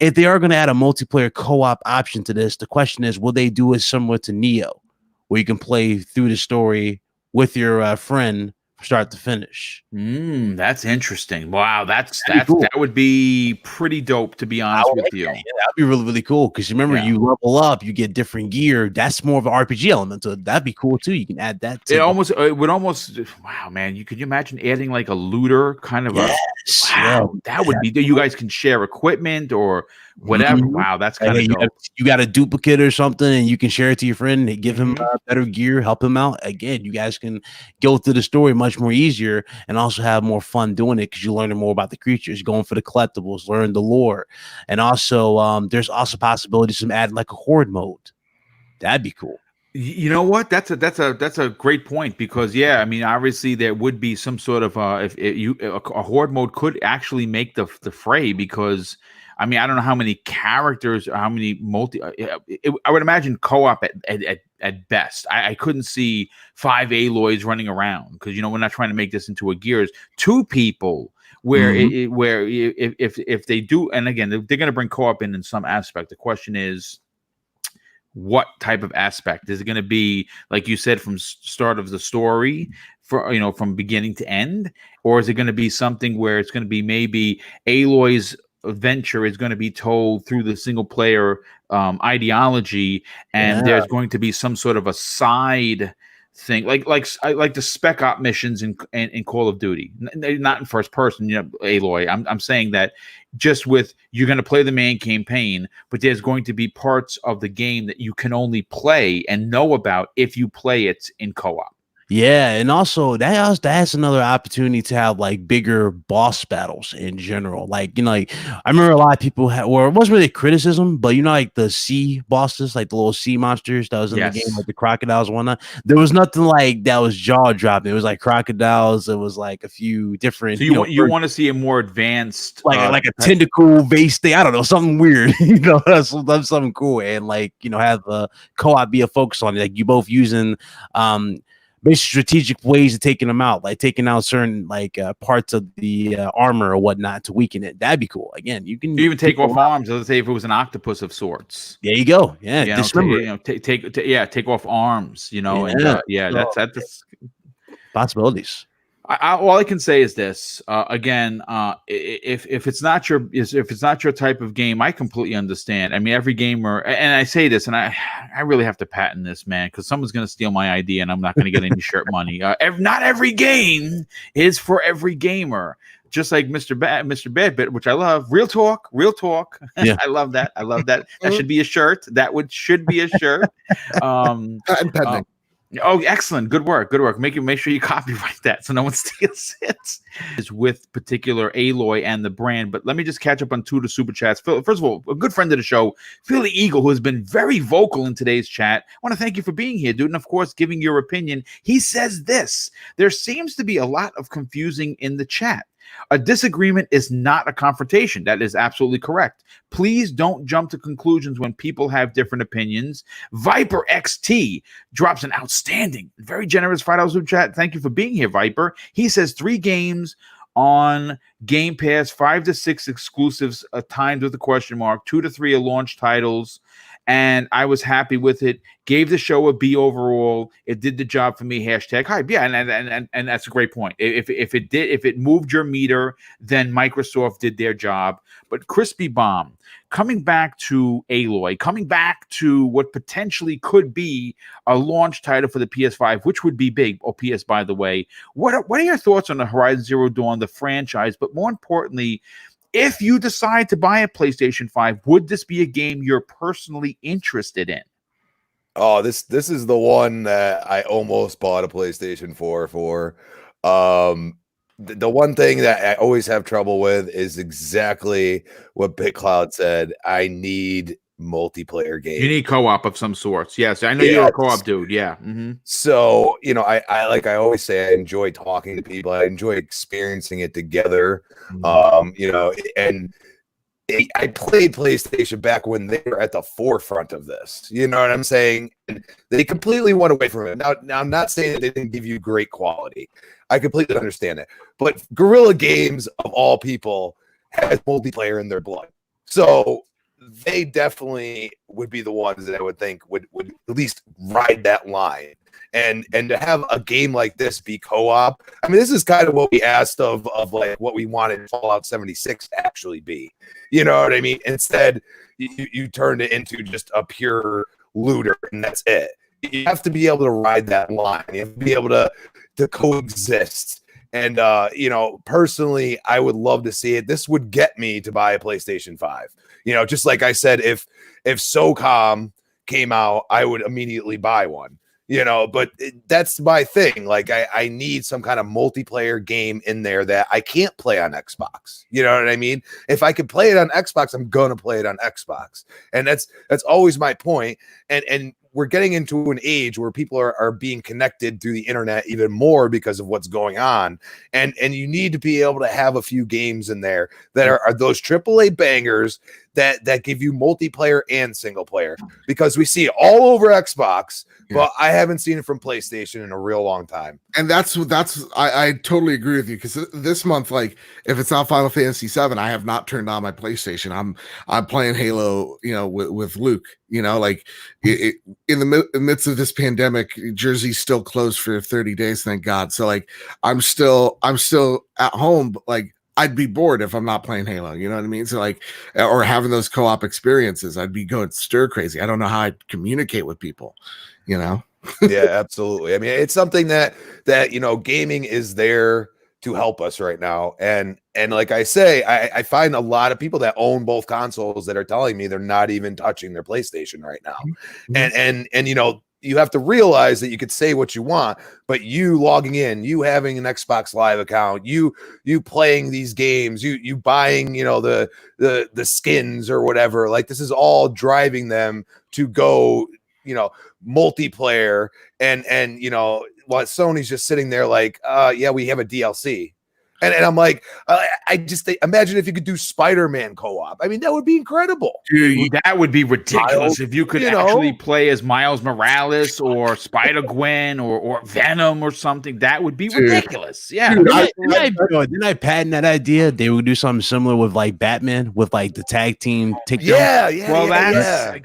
If they are going to add a multiplayer co-op option to this, the question is, will they do it similar to Neo, where you can play through the story with your friend start to finish? That's interesting. Wow, that's cool. that would be pretty dope, to be honest with you. That'd be really, really cool. Because remember, you level up, you get different gear. That's more of an RPG element, so that'd be cool too. You can add that. It would almost. Wow, man, could you imagine adding like a looter kind of that would be. You guys can share equipment or whatever. Mm-hmm. Wow, that's kind of dope. You got a duplicate or something, and you can share it to your friend and give him better gear, help him out. Again, you guys can go through the story much more easier and also have more fun doing it because you're learning more about the creatures, going for the collectibles, learn the lore, and also there's also possibilities of adding like a horde mode. That'd be cool. You know what? That's a great point because obviously there would be some sort of a horde mode could actually make the fray because I don't know how many characters or how many I would imagine co-op at best. I couldn't see 5 Aloys running around because we're not trying to make this into a Gears. 2 people where if they do, and again they're going to bring co-op in some aspect. The question is, what type of aspect is it going to be? Like you said, from start of the story, from beginning to end, or is it going to be something where it's going to be maybe Aloy's adventure is going to be told through the single player ideology, and there's going to be some sort of a side thing, like the spec op missions in Call of Duty, not in first person, Aloy. I'm saying that just with you're going to play the main campaign, but there's going to be parts of the game that you can only play and know about if you play it in co-op. Yeah, and also that's another opportunity to have like bigger boss battles in general. Like I remember a lot of people it wasn't really a criticism, but like the sea bosses, like the little sea monsters that was in the game, like the crocodiles and whatnot. There was nothing like that was jaw dropping. It was like crocodiles. It was like a few different. So you want to see a more advanced, like a tentacle vase thing. I don't know, something weird. That's something cool, and have a co-op be a focus on it. Like you both using basically strategic ways of taking them out, like taking out certain parts of the armor or whatnot to weaken it. That'd be cool. Again, you can even take off arms. Let's say if it was an octopus of sorts. There you go. Yeah, take off arms. That's possibilities. All I can say is this. Again, if it's not your type of game, I completely understand. Every gamer, and I say this, and I really have to patent this, man, because someone's going to steal my idea, and I'm not going to get any shirt money. Not every game is for every gamer. Just like Mr. Badbit, which I love. Real talk. Yeah. I love that. That should be a shirt. Should be a shirt. Patent pending. Oh, excellent. Good work. Good work. Make sure you copyright that so no one steals it. Is with particular Aloy and the brand. But let me just catch up on two of the super chats. First of all, a good friend of the show, Philly Eagle, who has been very vocal in today's chat. I want to thank you for being here, dude. And of course, giving your opinion. He says this: there seems to be a lot of confusing in the chat. A disagreement is not a confrontation. That is absolutely correct. Please don't jump to conclusions when people have different opinions. Viper XT drops an outstanding, very generous $5 super chat. Thank you for being here, Viper. He says 3 games on Game Pass, 5 to 6 exclusives, timed with a question mark, 2 to 3 are launch titles. And I was happy with it. Gave the show a B overall. It did the job for me. Hashtag hype. Yeah, and that's a great point. If it moved your meter, then Microsoft did their job. But Crispy Bomb, coming back to Aloy, coming back to what potentially could be a launch title for the PS5, which would be big. Or PS, by the way. What are your thoughts on the Horizon Zero Dawn, the franchise? But more importantly, if you decide to buy a PlayStation 5, would this be a game you're personally interested in? Oh, this is the one that I almost bought a PlayStation 4 for. The one thing that I always have trouble with is exactly what BitCloud said. I need multiplayer games. You need co-op of some sorts. Yes, I know you're a co-op dude. Yeah. Mm-hmm. So, I like I always say, I enjoy talking to people. I enjoy experiencing it together. And I played PlayStation back when they were at the forefront of this. You know what I'm saying? And they completely went away from it. Now I'm not saying that they didn't give you great quality. I completely understand that. But Guerrilla Games, of all people, has multiplayer in their blood. So they definitely would be the ones that I would think would at least ride that line. And to have a game like this be co-op, I mean, this is kind of what we asked of like what we wanted Fallout 76 to actually be. You know what I mean? Instead, you turned it into just a pure looter, and that's it. You have to be able to ride that line. You have to be able to coexist. And personally, I would love to see it. This would get me to buy a PlayStation 5. Just like I said, if SOCOM came out, I would immediately buy one. But that's my thing. Like I need some kind of multiplayer game in there that I can't play on Xbox. You know what I mean? If I could play it on Xbox, I'm gonna play it on Xbox. And that's always my point. And we're getting into an age where people are being connected through the internet even more because of what's going on. And you need to be able to have a few games in there that are those AAA bangers that give you multiplayer and single player, because we see it all over Xbox, but I haven't seen it from PlayStation in a real long time. And that's I totally agree with you, because this month, like, if it's not Final Fantasy 7, I have not turned on my PlayStation. I'm playing Halo, with Luke. Like in the midst of this pandemic, Jersey's still closed for 30 days, thank God. So like I'm still at home, but like I'd be bored if I'm not playing Halo. You know what I mean? So like, or having those co-op experiences, I'd be going stir crazy. I don't know how I'd communicate with people. Yeah, absolutely. I mean, it's something that gaming is there to help us right now. And like I say, I find a lot of people that own both consoles that are telling me they're not even touching their PlayStation right now. Mm-hmm. And you have to realize that you could say what you want, but you logging in, you having an Xbox Live account, you playing these games, you buying, the skins or whatever, like this is all driving them to go, multiplayer and while Sony's just sitting there like, yeah, we have a DLC. And I'm like, I just imagine if you could do Spider-Man co-op. I mean, that would be incredible. Dude, that would be ridiculous if you could actually play as Miles Morales or Spider-Gwen or Venom or something. That would be ridiculous. Yeah. Didn't I patent that idea? They would do something similar with like Batman, with like the tag team takedown. Yeah.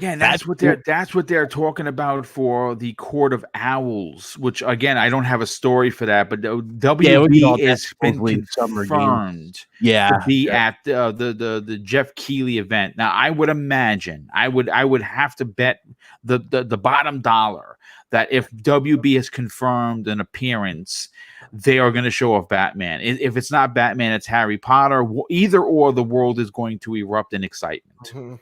That's what they're talking about for the Court of Owls, which again, I don't have a story for that, but WB is been confirmed to be at the Jeff Keighley event. Now I would imagine I would have to bet the bottom dollar that if WB has confirmed an appearance, they are going to show off Batman. If it's not Batman, it's Harry Potter. Either or, the world is going to erupt in excitement. Mm-hmm.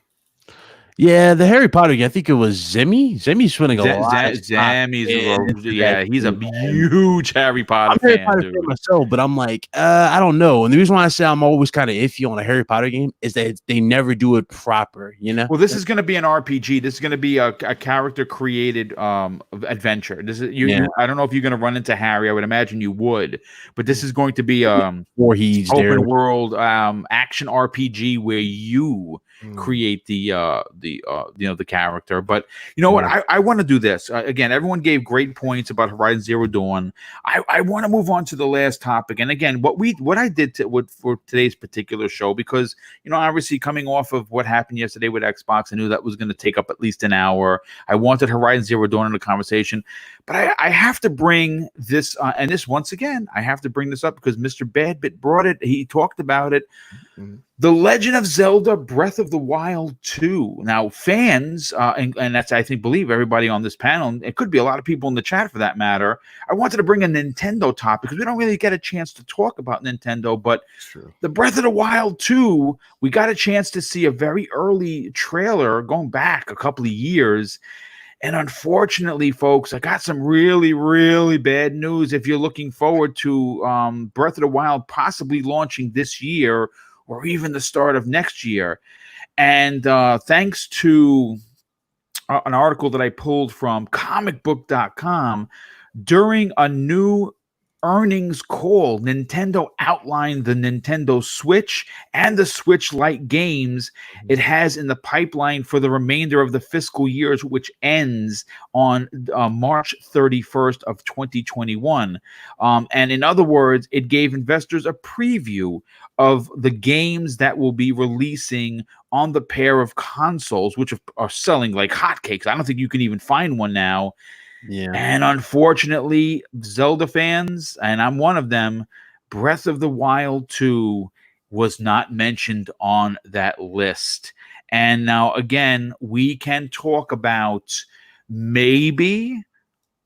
Yeah, the Harry Potter game. I think it was Zimmy. Zimmy's winning a lot of stock Zammy's, into that he's a game, man. huge Harry Potter I'm a Harry fan, Potter dude. fan myself, but I'm like, I don't know. And the reason why I say I'm always kind of iffy on a Harry Potter game is that they never do it proper, you know? Well, this is going to be an RPG. This is going to be a character created adventure. This is you. I don't know if you're going to run into Harry. I would imagine you would, but this is going to be Or he's there. open world action RPG where you create the character. But you know what? I want to do this again. Everyone gave great points about Horizon Zero Dawn. I want to move on to the last topic. And again, what I did for today's particular show, because obviously coming off of what happened yesterday with Xbox, I knew that was going to take up at least an hour. I wanted Horizon Zero Dawn in the conversation, but I have to bring this and this once again. I have to bring this up because Mr. Badbit brought it. He talked about it. The Legend of Zelda Breath of the Wild 2. Now, fans, and that's, I believe everybody on this panel, and it could be a lot of people in the chat for that matter, I wanted to bring a Nintendo topic because we don't really get a chance to talk about Nintendo, but the Breath of the Wild 2, we got a chance to see a very early trailer going back a couple of years. And unfortunately, folks, I got some really, really bad news if you're looking forward to Breath of the Wild possibly launching this year or even the start of next year. And thanks to an article that I pulled from comicbook.com, during a new earnings call, Nintendo outlined the Nintendo Switch and the Switch Lite games it has in the pipeline for the remainder of the fiscal years, which ends on March 31st of 2021. And in other words, it gave investors a preview of the games that will be releasing on the pair of consoles, which are selling like hotcakes. I don't think you can even find one now. Yeah. And unfortunately, Zelda fans, and I'm one of them, Breath of the Wild 2 was not mentioned on that list. And now, again, we can talk about maybe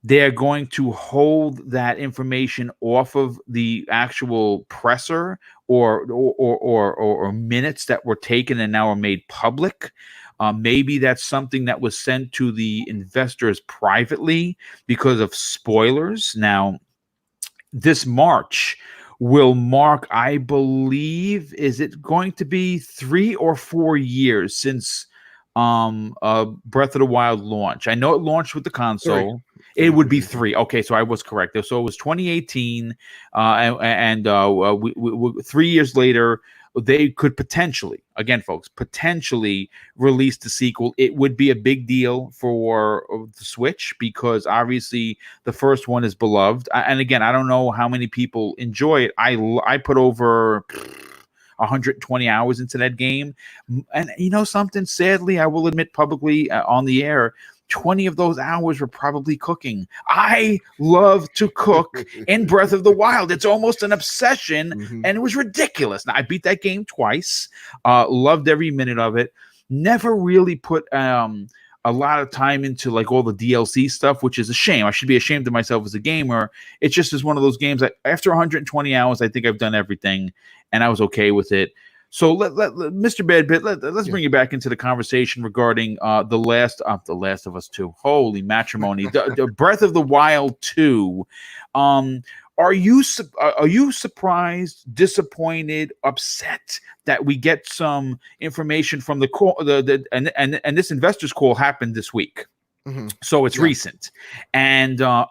they're going to hold that information off of the actual presser or minutes that were taken and now are made public. Maybe that's something that was sent to the investors privately because of spoilers. Now, this March will mark, I believe, is it going to be 3 or 4 years since Breath of the Wild launch? I know it launched with the console. It would be 3. Okay, so I was correct. So it was 2018, and 3 years later, they could potentially, again, folks, potentially release the sequel. It would be a big deal for the Switch because obviously the first one is beloved. And again, I don't know how many people enjoy it. I put over 120 hours into that game. And you know something? Sadly, I will admit publicly on the air, 20 of those hours were probably cooking. I love to cook in Breath of the Wild. It's almost an obsession, and it was ridiculous. Now, I beat that game twice, loved every minute of it, never really put a lot of time into like all the DLC stuff, which is a shame. I should be ashamed of myself as a gamer. It just is one of those games that after 120 hours, I think I've done everything, and I was okay with it. So let Mr. Badbit, let's bring you back into the conversation regarding the Last of Us 2. Holy matrimony. the Breath of the Wild 2. Are you surprised, disappointed, upset that we get some information from the call? And this investors call happened this week. So it's recent, and does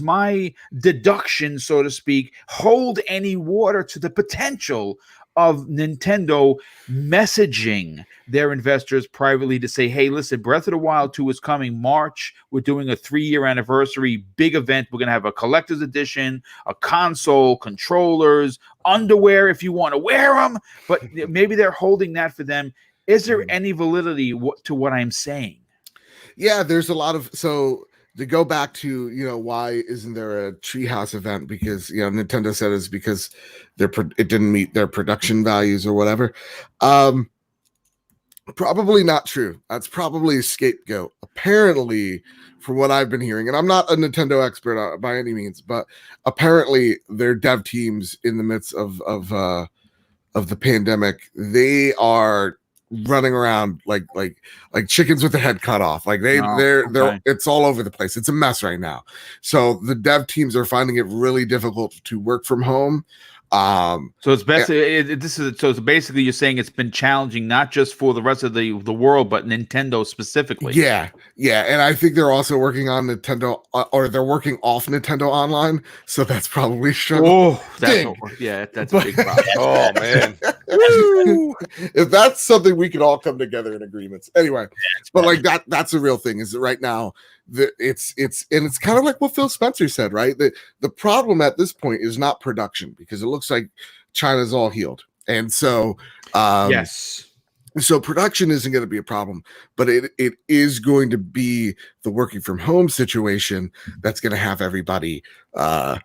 my deduction, so to speak, hold any water to the potential of Nintendo messaging their investors privately to say, hey, listen, Breath of the Wild 2 is coming March. We're doing a 3-year anniversary big event. We're going to have a collector's edition, a console, controllers, underwear if you want to wear them, but maybe they're holding that for them. Is there any validity to what I'm saying? Yeah, there's a lot of, so to go back to, why isn't there a Treehouse event? Because, Nintendo said it's because it didn't meet their production values or whatever. Probably not true. That's probably a scapegoat. Apparently, from what I've been hearing, and I'm not a Nintendo expert by any means, but apparently their dev teams in the midst of the pandemic, they are running around like chickens with their head cut off. Like they're it's all over the place. It's a mess right now. So the dev teams are finding it really difficult to work from home. So it's best. So basically you're saying it's been challenging not just for the rest of the world, but Nintendo specifically. Yeah, and I think they're also working on Nintendo, or they're working off Nintendo Online. So that's probably that's a big problem. Oh man, if that's something we could all come together in agreements. Anyway, but like that's a real thing. Is that right now? It's kind of like what Phil Spencer said, right? The problem at this point is not production, because it looks like China's all healed, and so yes. So production isn't going to be a problem, but it is going to be the working from home situation that's going to have everybody kind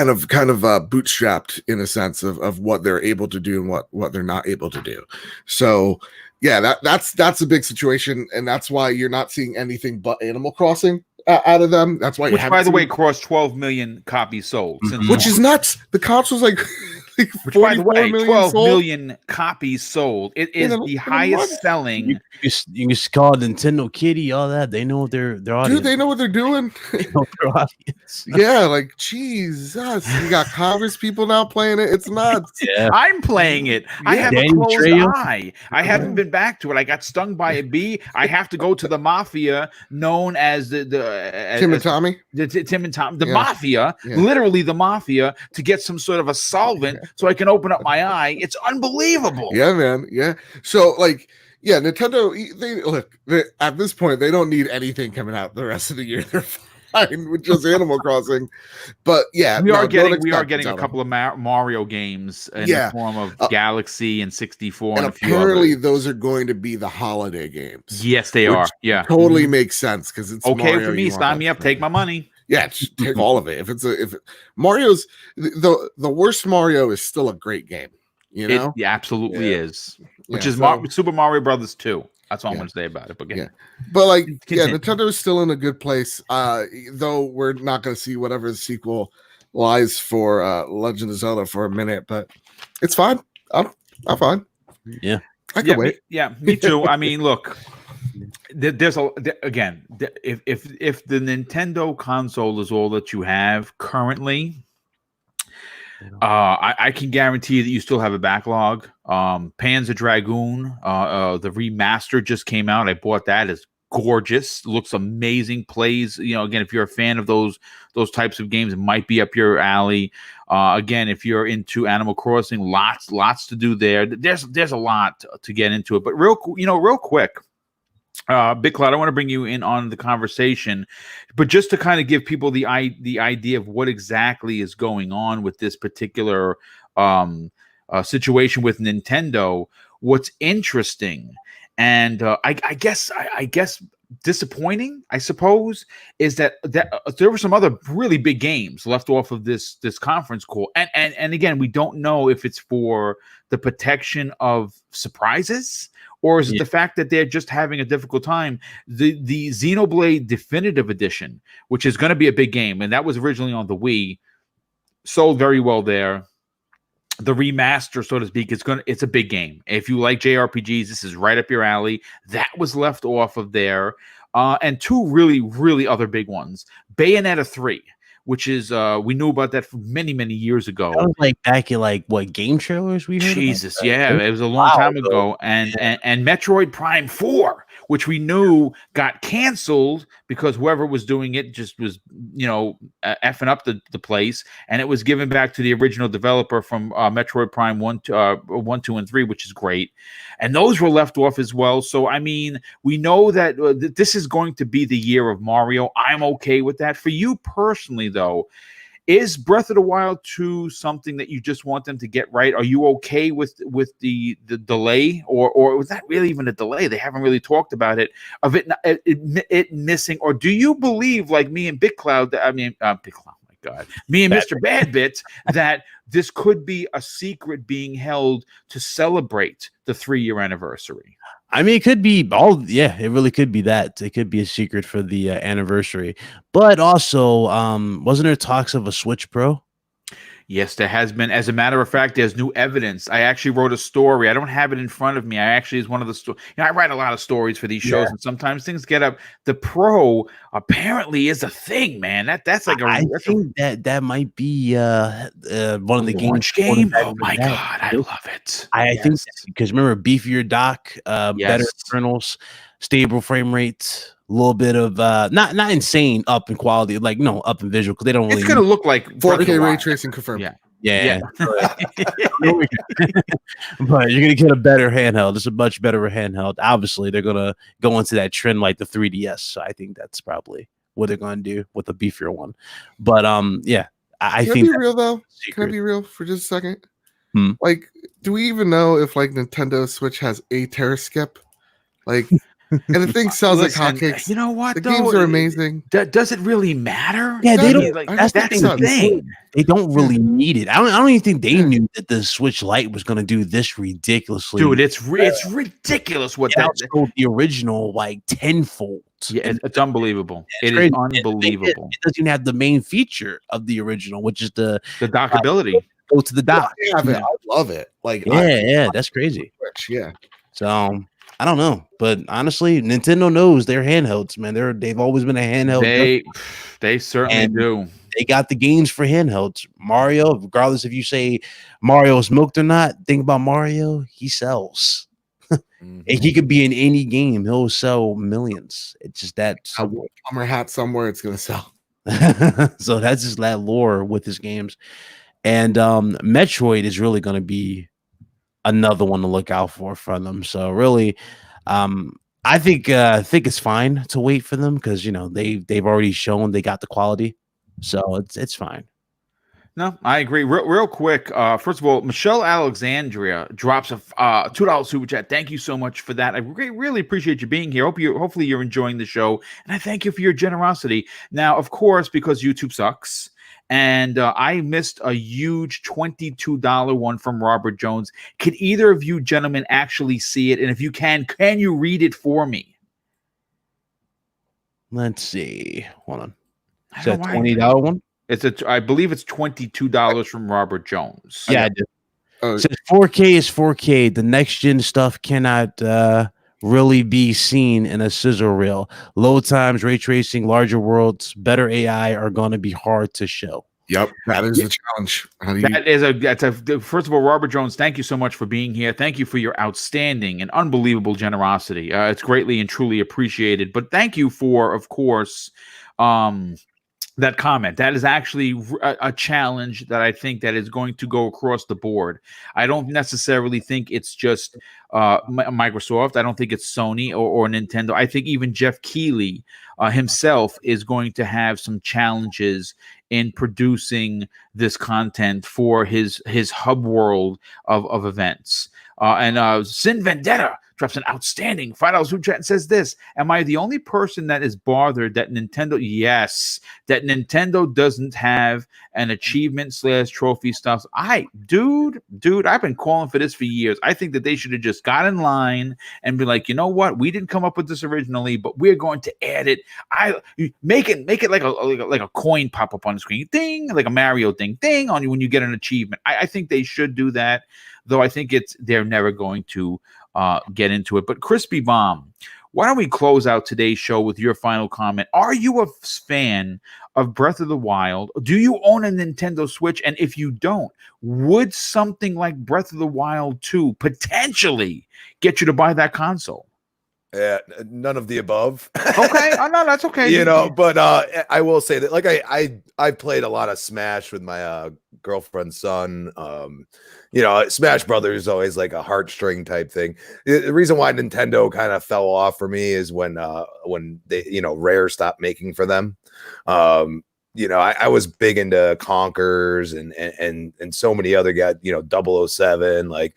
of bootstrapped in a sense of what they're able to do and what they're not able to do. So yeah, that's a big situation, and that's why you're not seeing anything but Animal Crossing out of them. That's why, which by the way crossed 12 million copies sold, which is nuts. The console's like which by the way, 12 sold. million copies sold. It is the highest selling. You can call it Nintendo Kitty, all that. They know their audience. Dude, they know what they're doing. They know their audience. Yeah, like Jesus. You got Congress people now playing it. It's nuts. Yeah. I'm playing it. I have a closed eye. I haven't been back to it. I got stung by a bee. I have to go to the mafia known as the Tim and Tommy. Tim and Tom, the mafia, literally the mafia, to get some sort of a solvent so I can open up my eye. It's unbelievable. Yeah, man. Yeah. So like, yeah, Nintendo, at this point, they don't need anything coming out the rest of the year. They're fine with just Animal Crossing. But yeah, we are getting a couple of Mario games in the form of Galaxy and 64. And apparently those are going to be the holiday games. Yes, they are. Yeah. Totally makes sense, because it's okay Mario, for me. Sign me up. Take my money. Yeah, take all of it. If Mario's the worst Mario is still a great game, you know? It absolutely is. Which is Super Mario Brothers 2. That's all I'm going to say about it. But but like, Nintendo is still in a good place. Though we're not going to see whatever the sequel lies for Legend of Zelda for a minute, but it's fine. I'm fine. Yeah, I can wait. Me too. I mean, look. If the Nintendo console is all that you have currently, I can guarantee that you still have a backlog. Panzer Dragoon, the remaster just came out. I bought that. It's gorgeous, looks amazing, plays, again, if you're a fan of those types of games, it might be up your alley. Again, if you're into Animal Crossing, lots to do there. There's a lot to get into it. But real quick, Big Cloud, I want to bring you in on the conversation, but just to kind of give people the idea of what exactly is going on with this particular situation with Nintendo. What's interesting, and I guess disappointing, I suppose, is that there were some other really big games left off of this conference call, and again, we don't know if it's for the protection of surprises, or is it the fact that they're just having a difficult time? The Xenoblade Definitive Edition, which is going to be a big game, and that was originally on the Wii, sold very well there. The remaster, so to speak, it's a big game. If you like JRPGs, this is right up your alley. That was left off of there. And two really, really other big ones. Bayonetta 3, which is we knew about that from many, many years ago. That was like back in what game trailers we heard? Jesus, it was a long time ago. And Metroid Prime 4, which we knew got canceled because whoever was doing it just was, effing up the place, and it was given back to the original developer from Metroid Prime 1, 2, and 3, which is great. And those were left off as well. So, I mean, we know that this is going to be the year of Mario. I'm okay with that. For you personally, though, is Breath of the Wild 2 something that you just want them to get right? Are you okay with the delay, or was that really even a delay? They haven't really talked about it, of it missing. Or do you believe, like me and Big Cloud, Big Cloud, my God, me and Mr. Badbit, that this could be a secret being held to celebrate the 3-year anniversary? I mean, it could be it really could be that. It could be a secret for the anniversary. But also, wasn't there talks of a Switch Pro? Yes, there has been. As a matter of fact, there's new evidence. I actually wrote a story. I don't have it in front of me. I actually is one of the I write a lot of stories for these shows, and sometimes things get up. The Pro apparently is a thing, man. That's like I think that might be one of the games. launch game. Oh my god, I love it. I think because remember, beefier dock, better Yes. internals, stable frame rates, a little bit of not insane up in quality, like up in visual because they don't really. It's gonna look like 4K ray tracing confirmed. Yeah. But you're gonna get a better handheld. It's a much better handheld. Obviously, they're gonna go into that trend like the 3DS. So I think that's probably what they're gonna do with a beefier one. But I Can think I be real though? Can I be real for just a second? Hmm. Like, do we even know if like Nintendo Switch has a terror skip? Like, and the thing sells like hotcakes. You know what? The games are amazing. Does it really matter? Yeah, they No, don't. Like, That's the thing. They don't really need it. I don't even think they knew that the Switch Lite was going to do this ridiculously. Dude, it's ridiculous what that sold the original like tenfold. Yeah, it's unbelievable. It is crazy. unbelievable. It doesn't even have the main feature of the original, which is the dockability. Go to the dock. I love it. Like, that's crazy. Yeah. So I don't know, but honestly, Nintendo knows their handhelds, man. They've always been a handheld. They certainly do. They got the games for handhelds. Mario, regardless if you say Mario's milked or not, think about Mario. He sells. And he could be in any game. He'll sell millions. It's just that Plumber hat somewhere. It's gonna sell. So that's just that lore with his games. And Metroid is really going to be another one to look out for from them. So really, I think it's fine to wait for them because they've already shown they got the quality, so it's fine. No, I agree. Real quick, first of all, Michelle Alexandria drops a $2 super chat. Thank you so much for that. I really appreciate you being here. Hopefully you're enjoying the show, and I thank you for your generosity. Now, of course, because YouTube sucks. And I missed a huge $22 one from Robert Jones. Could either of you gentlemen actually see it? And if you can you read it for me? Let's see. Hold on. Is that $20 one? I believe it's $22 from Robert Jones. Yeah, I did. It says 4K is 4K. The next gen stuff cannot really be seen in a sizzle reel. Load times, ray tracing, larger worlds, better AI are going to be hard to show. Yep, that is the challenge. First of all, Robert Jones, thank you so much for being here. Thank you for your outstanding and unbelievable generosity. It's greatly and truly appreciated. But thank you for, of course, that comment. That is actually a challenge that I think that is going to go across the board. I don't necessarily think it's just Microsoft. I don't think it's Sony or Nintendo. I think even Jeff Keighley himself is going to have some challenges in producing this content for his hub world of events. And Sin Vendetta drops an outstanding $5 super chat and says this: am I the only person that is bothered that Nintendo doesn't have an achievement / trophy stuff? Dude, I've been calling for this for years. I think that they should have just got in line and be like, you know what? We didn't come up with this originally, but we're going to add it. Make it like a coin pop up on the screen, ding, like a Mario thing, ding on you when you get an achievement. I think they should do that, though. I think they're never going to get into it. But Crispy Bomb, why don't we close out today's show with your final comment? Are you a fan of Breath of the Wild? Do you own a Nintendo Switch? And if you don't, would something like Breath of the Wild 2 potentially get you to buy that console? Yeah, none of the above. Okay. Oh, no, that's okay. But I will say that, like, I played a lot of Smash with my girlfriend's son. Smash Brothers is always like a heartstring type thing. The reason why Nintendo kind of fell off for me is when they, Rare stopped making for them. I was big into Conkers and so many other guys, 007, like.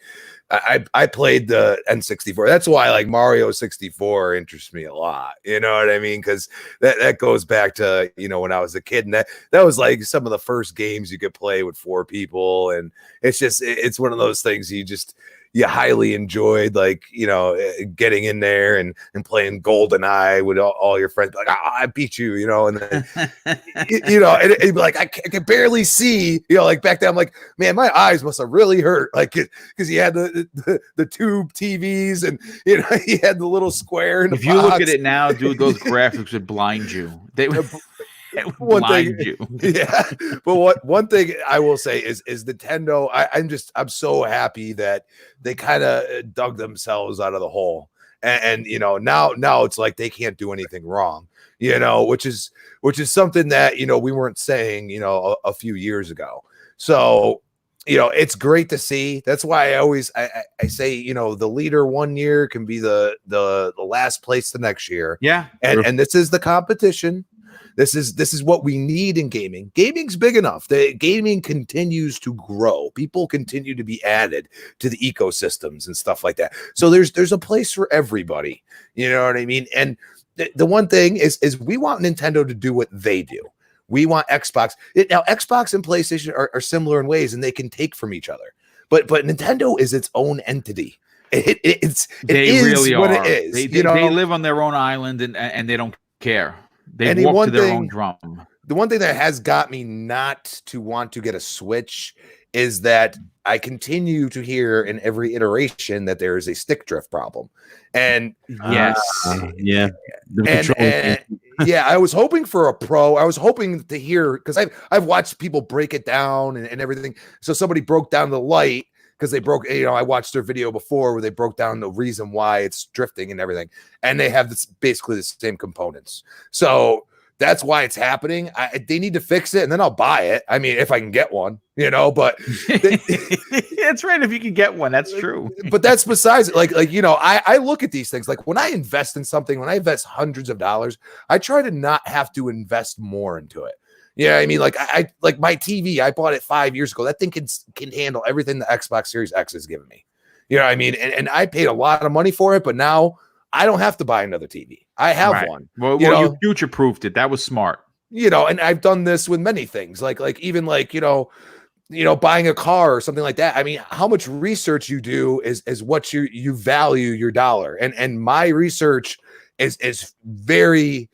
I played the N64. That's why like Mario 64 interests me a lot. You know what I mean? Because that goes back to when I was a kid, and that was like some of the first games you could play with 4 people, and it's one of those things you highly enjoyed, like, getting in there and playing GoldenEye with all your friends, like, I beat you, and then, and it'd be like, I can barely see, like back then, I'm like, man, my eyes must have really hurt, like, because you had the tube TVs, and you had the little square. If you look at it now, dude, those graphics would blind you. They would. It would blind you. Yeah. But one thing I will say is Nintendo, I'm so happy that they kind of dug themselves out of the hole. And now it's like they can't do anything wrong, which is something that, we weren't saying, a few years ago. So, it's great to see. That's why I say, the leader one year can be the last place the next year. Yeah. And this is the competition. This is what we need in gaming. Gaming's big enough. The gaming continues to grow. People continue to be added to the ecosystems and stuff like that. So there's a place for everybody. You know what I mean? And the one thing is we want Nintendo to do what they do. We want Xbox. Now, Xbox and PlayStation are similar in ways, and they can take from each other. But Nintendo is its own entity. It is really what are. it is. They live on their own island, and they don't care. They walk to their own drum. The one thing that has got me not to want to get a Switch is that I continue to hear in every iteration that there is a stick drift problem. And yes, yeah, yeah, I was hoping for a pro. I was hoping to hear, because I've watched people break it down and everything. So somebody broke down the light because they broke, I watched their video before where they broke down the reason why it's drifting and everything. And they have basically the same components. So that's why it's happening. They need to fix it, and then I'll buy it. I mean, if I can get one, but that's right. If you can get one, that's true. But that's besides it. I look at these things, like when I invest in something, when I invest hundreds of dollars, I try to not have to invest more into it. Yeah, I mean, like like my TV, I bought it 5 years ago. That thing can handle everything the Xbox Series X has given me. You know what I mean? And I paid a lot of money for it, but now I don't have to buy another TV. I have one. Well, you future-proofed it. That was smart. And I've done this with many things, like even buying a car or something like that. I mean, how much research you do is what you value your dollar. And my research is very,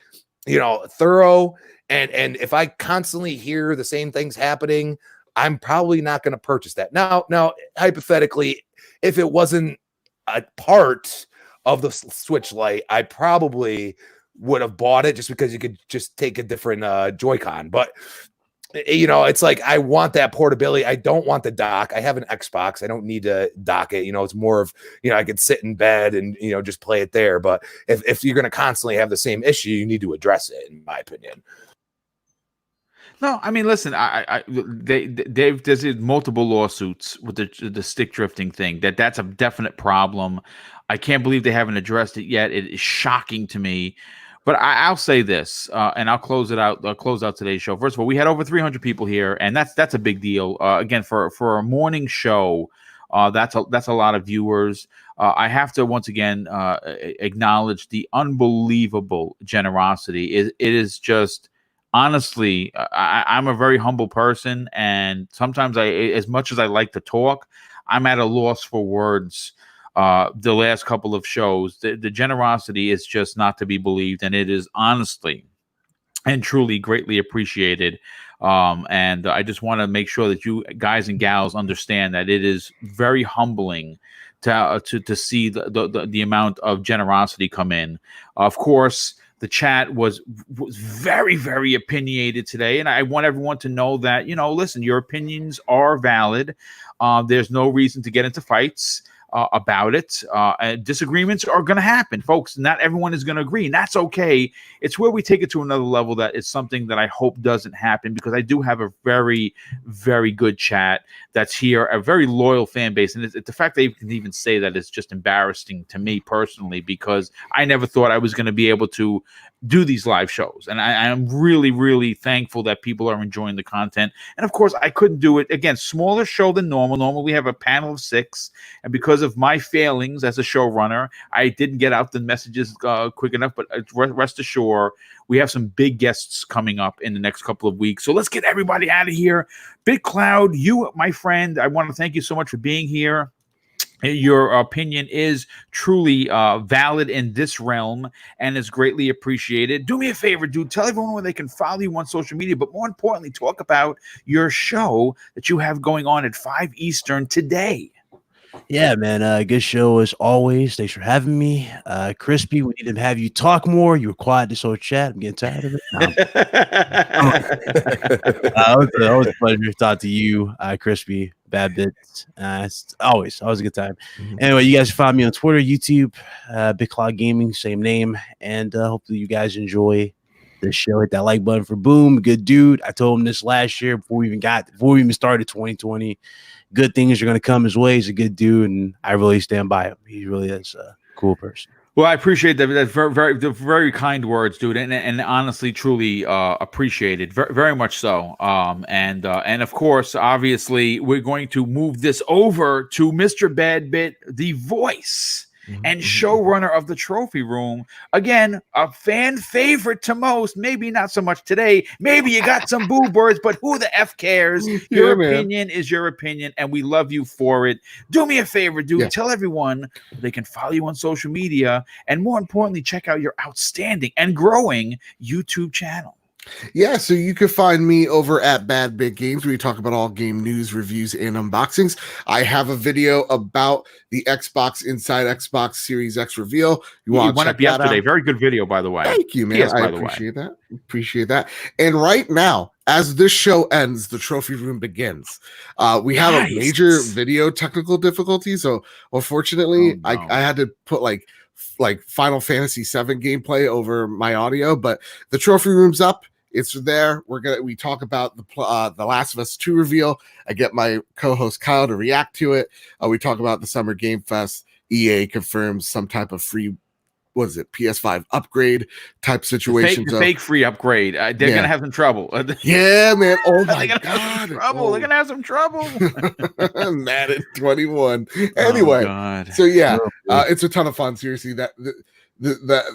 thorough. And if I constantly hear the same things happening, I'm probably not going to purchase that. Now, hypothetically, if it wasn't a part of the Switch Lite, I probably would have bought it just because you could just take a different Joy-Con. But, it's like I want that portability. I don't want the dock. I have an Xbox. I don't need to dock it. It's more of, I could sit in bed and, just play it there. But if you're going to constantly have the same issue, you need to address it, in my opinion. No, I mean, listen, there's multiple lawsuits with the stick drifting thing. That's a definite problem. I can't believe they haven't addressed it yet. It is shocking to me. But I'll say this, and I'll close it out. I'll close out today's show. First of all, we had over 300 people here, and that's a big deal. Again, for a morning show, that's a lot of viewers. I have to once again acknowledge the unbelievable generosity. It is just. Honestly, I'm a very humble person, and sometimes as much as I like to talk, I'm at a loss for words. The last couple of shows, the generosity is just not to be believed, and it is honestly and truly greatly appreciated. And I just want to make sure that you guys and gals understand that it is very humbling to see the amount of generosity come in. Of course, the chat was very, very opinionated today, and I want everyone to know that, listen, your opinions are valid. There's no reason to get into fights about it. And disagreements are going to happen, folks. Not everyone is going to agree, and that's okay. It's where we take it to another level that is something that I hope doesn't happen, because I do have a very, very good chat that's here, a very loyal fan base. And the fact that you can even say that is just embarrassing to me personally, because I never thought I was going to be able to do these live shows. And I am really, really thankful that people are enjoying the content. And of course, I couldn't do it. Again, smaller show than normal. Normally we have a panel of 6. And because of my failings as a showrunner, I didn't get out the messages quick enough. But rest assured, we have some big guests coming up in the next couple of weeks. So let's get everybody out of here. Big Cloud, you, my friend, I want to thank you so much for being here. Your opinion is truly valid in this realm and is greatly appreciated. Do me a favor, dude. Tell everyone where they can follow you on social media, but more importantly, talk about your show that you have going on at 5 Eastern today. Yeah, man. Good show as always. Thanks for having me. Crispy, we need to have you talk more. You were quiet this whole chat. I'm getting tired of it. No, it was a pleasure to talk to you, Crispy, Bad Bits. It's always a good time. Anyway, you guys can find me on Twitter, YouTube, Big Cloud Gaming, same name. And hopefully you guys enjoy the show. Hit that like button for Boom. Good dude. I told him this last year before we even started 2020. Good things are going to come his way. He's a good dude, and I really stand by him. He really is a cool person. Well, I appreciate that. That's very kind words, dude, and honestly, truly appreciated, very much so. And of course, obviously, we're going to move this over to Mr. Badbit, the voice and showrunner of the Trophy Room. Again, a fan favorite to most. Maybe not so much today. Maybe you got some boo birds, but who the F cares? Your opinion is your opinion, and we love you for it. Do me a favor, dude. Yeah. Tell everyone they can follow you on social media, and more importantly, check out your outstanding and growing YouTube channel. Yeah, so you can find me over at Bad Big Games, where we talk about all game news, reviews, and unboxings. I have a video about the Xbox Inside Xbox Series X reveal. You want to check that yesterday? Out? Very good video, by the way. Thank you, man. I appreciate that. And right now, as this show ends, the Trophy Room begins. We have a major video technical difficulty, so unfortunately, I had to put like Final Fantasy VII gameplay over my audio, but the Trophy Room's up. It's there. We talk about the Last of Us 2 reveal. I get my co-host Kyle to react to it. We talk about the Summer Game Fest. EA confirms some type of free, what is it, PS5 upgrade type situation. The fake free upgrade. They're gonna have some trouble. Yeah, man. Oh my god. They're gonna have some trouble. Madden 21. Anyway, so yeah, it's a ton of fun. Seriously, the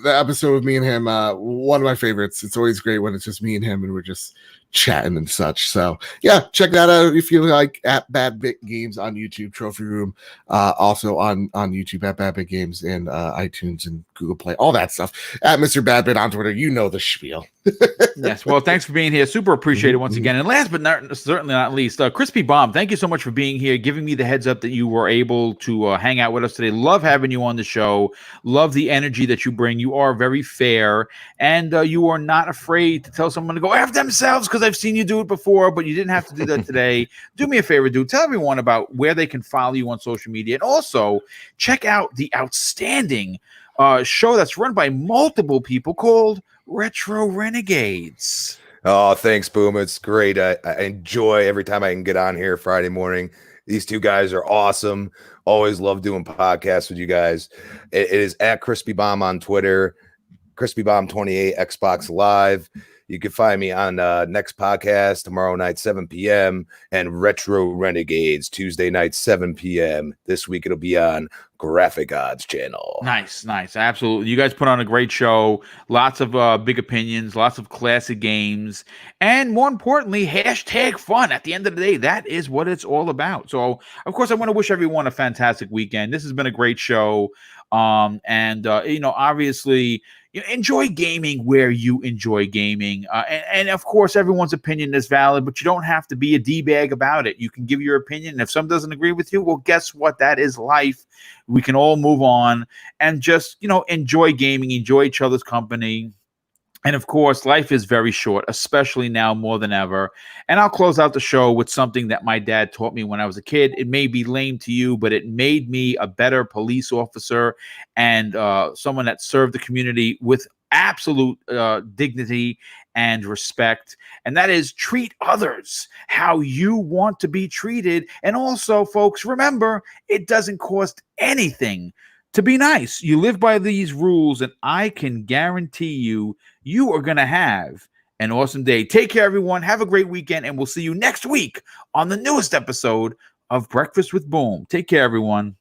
episode with me and him, one of my favorites. It's always great when it's just me and him and we're just chatting and such. So yeah, check that out if you like, at Bad Bit Games on YouTube, Trophy Room, also on YouTube at Bad Bit Games, and iTunes and Google Play, all that stuff. At Mr. Bad Bit on Twitter, you know the spiel. Yes, well, thanks for being here. Super appreciate it once again. And last but certainly not least, Crispy Bomb, thank you so much for being here, giving me the heads up that you were able to hang out with us today. Love having you on the show. Love the energy that you bring. You are very fair, and you are not afraid to tell someone to go F themselves, because I've seen you do it before, but you didn't have to do that today. Do me a favor, dude. Tell everyone about where they can follow you on social media, and also check out the outstanding show that's run by multiple people called Retro Renegades. Oh, thanks, Boom. It's great. I enjoy every time I can get on here Friday morning. These two guys are awesome. Always love doing podcasts with you guys. It is at Crispy Bomb on Twitter, Crispy Bomb 28 Xbox Live. You can find me on next podcast tomorrow night, 7 p.m. and Retro Renegades Tuesday night, 7 p.m. This week it'll be on Graphic Odds channel. Nice. Absolutely. You guys put on a great show. Lots of big opinions, lots of classic games, and more importantly, hashtag fun. At the end of the day, that is what it's all about. So, of course, I want to wish everyone a fantastic weekend. This has been a great show. Obviously, enjoy gaming where you enjoy gaming. And of course, everyone's opinion is valid, but you don't have to be a D-bag about it. You can give your opinion. And if someone doesn't agree with you, well, guess what? That is life. We can all move on and just, enjoy gaming, enjoy each other's company. And of course, life is very short, especially now more than ever. And I'll close out the show with something that my dad taught me when I was a kid. It may be lame to you, but it made me a better police officer and someone that served the community with absolute dignity and respect. And that is, treat others how you want to be treated. And also, folks, remember, it doesn't cost anything to be nice. You live by these rules, and I can guarantee you are going to have an awesome day. Take care, everyone. Have a great weekend, and we'll see you next week on the newest episode of Breakfast with Boom. Take care, everyone.